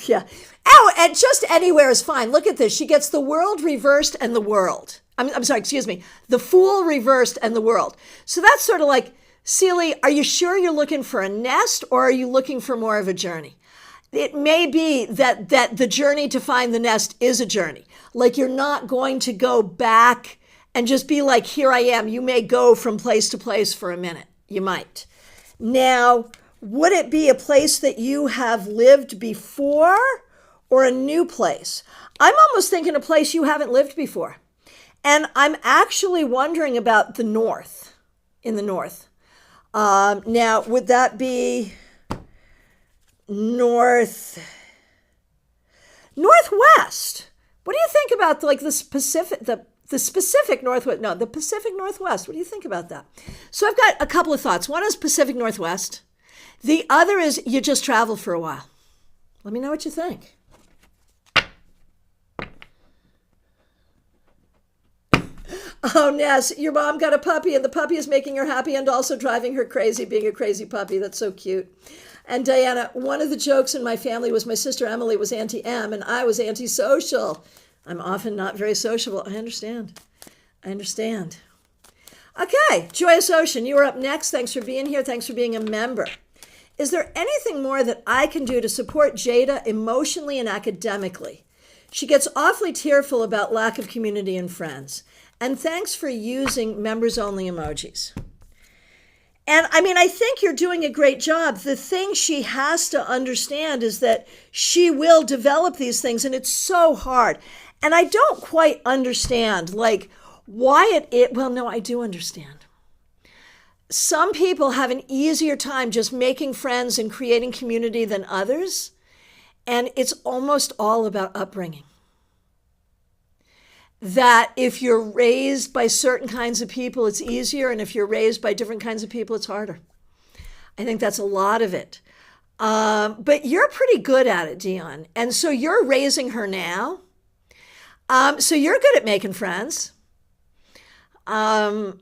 Yeah. Oh, and just anywhere is fine. Look at this. She gets the world reversed and the world. I'm sorry, excuse me. The Fool reversed and the world. So that's sort of like, Sealy, are you sure you're looking for a nest or are you looking for more of a journey? It may be that the journey to find the nest is a journey. Like you're not going to go back and just be like, here I am. You may go from place to place for a minute. You might. Now, would it be a place that you have lived before or a new place? I'm almost thinking a place you haven't lived before. And I'm actually wondering about the north, in the north. Now, would that be northwest? What do you think about like the specific Northwest? No, the Pacific Northwest. What do you think about that? So I've got a couple of thoughts. One is Pacific Northwest. The other is you just travel for a while. Let me know what you think. Oh, Ness, your mom got a puppy and the puppy is making her happy and also driving her crazy, being a crazy puppy. That's so cute. And Diana, one of the jokes in my family was my sister Emily was anti-M and I was anti-social. I'm often not very sociable. I understand. Okay, Joyous Ocean, you are up next. Thanks for being here. Thanks for being a member. Is there anything more that I can do to support Jada emotionally and academically? She gets awfully tearful about lack of community and friends. And thanks for using members-only emojis. And I mean, I think you're doing a great job. The thing she has to understand is that she will develop these things, and it's so hard. And I don't quite understand, like, why well, no, I do understand. Some people have an easier time just making friends and creating community than others, and it's almost all about upbringing. That if you're raised by certain kinds of people, it's easier. And if you're raised by different kinds of people, it's harder. I think that's a lot of it. But you're pretty good at it, Dion. And so you're raising her now. So you're good at making friends. I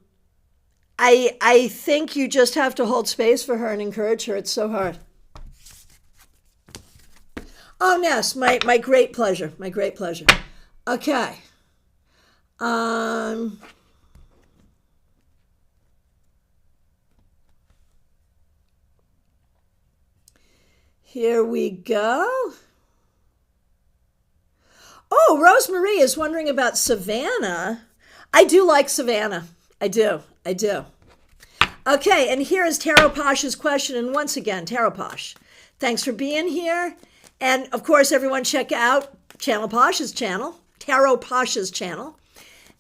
think you just have to hold space for her and encourage her. It's so hard. Oh, Ness, my great pleasure. My great pleasure. Okay. Here we go. Oh, Rosemarie is wondering about Savannah. I do like Savannah. I do. Okay, and here is Tarot Posh's question. And once again, Tarot Posh, thanks for being here. And of course, everyone check out Tarot Posh's channel.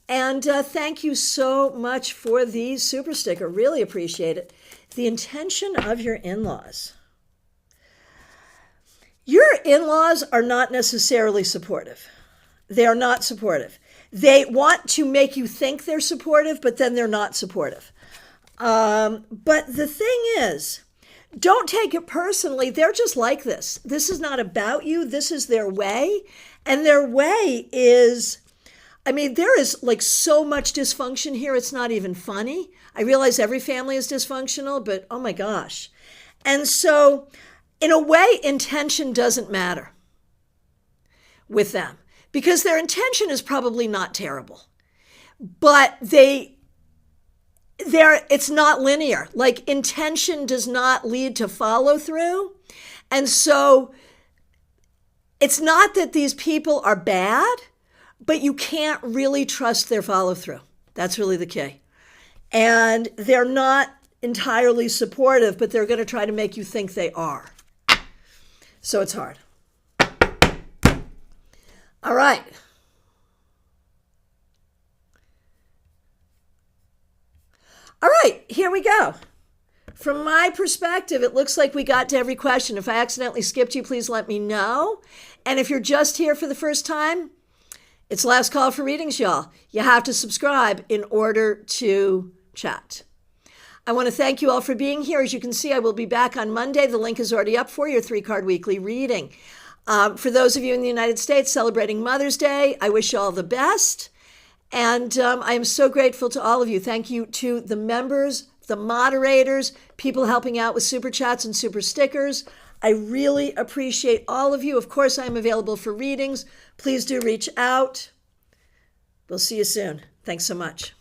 And thank you so much for the super sticker. Really appreciate it. The intention of your in-laws. Your in-laws are not necessarily supportive. They are not supportive. They want to make you think they're supportive, but then they're not supportive. But the thing is, don't take it personally. They're just like this. This is not about you. This is their way. And their way is, I mean, there is like so much dysfunction here. It's not even funny. I realize every family is dysfunctional, but oh my gosh. And so in a way, intention doesn't matter with them because their intention is probably not terrible, but it's not linear. Like intention does not lead to follow through. And so it's not that these people are bad, but you can't really trust their follow through. That's really the key. And they're not entirely supportive, but they're going to try to make you think they are. So it's hard. All right. All right, here we go. From my perspective, it looks like we got to every question. If I accidentally skipped you, please let me know. And if you're just here for the first time, it's last call for readings, y'all. You have to subscribe in order to chat. I want to thank you all for being here. As you can see, I will be back on Monday. The link is already up for your 3-card weekly reading. For those of you in the United States celebrating Mother's Day, I wish you all the best. And I am so grateful to all of you. Thank you to the members, the moderators, people helping out with super chats and super stickers. I really appreciate all of you. Of course, I am available for readings. Please do reach out. We'll see you soon. Thanks so much.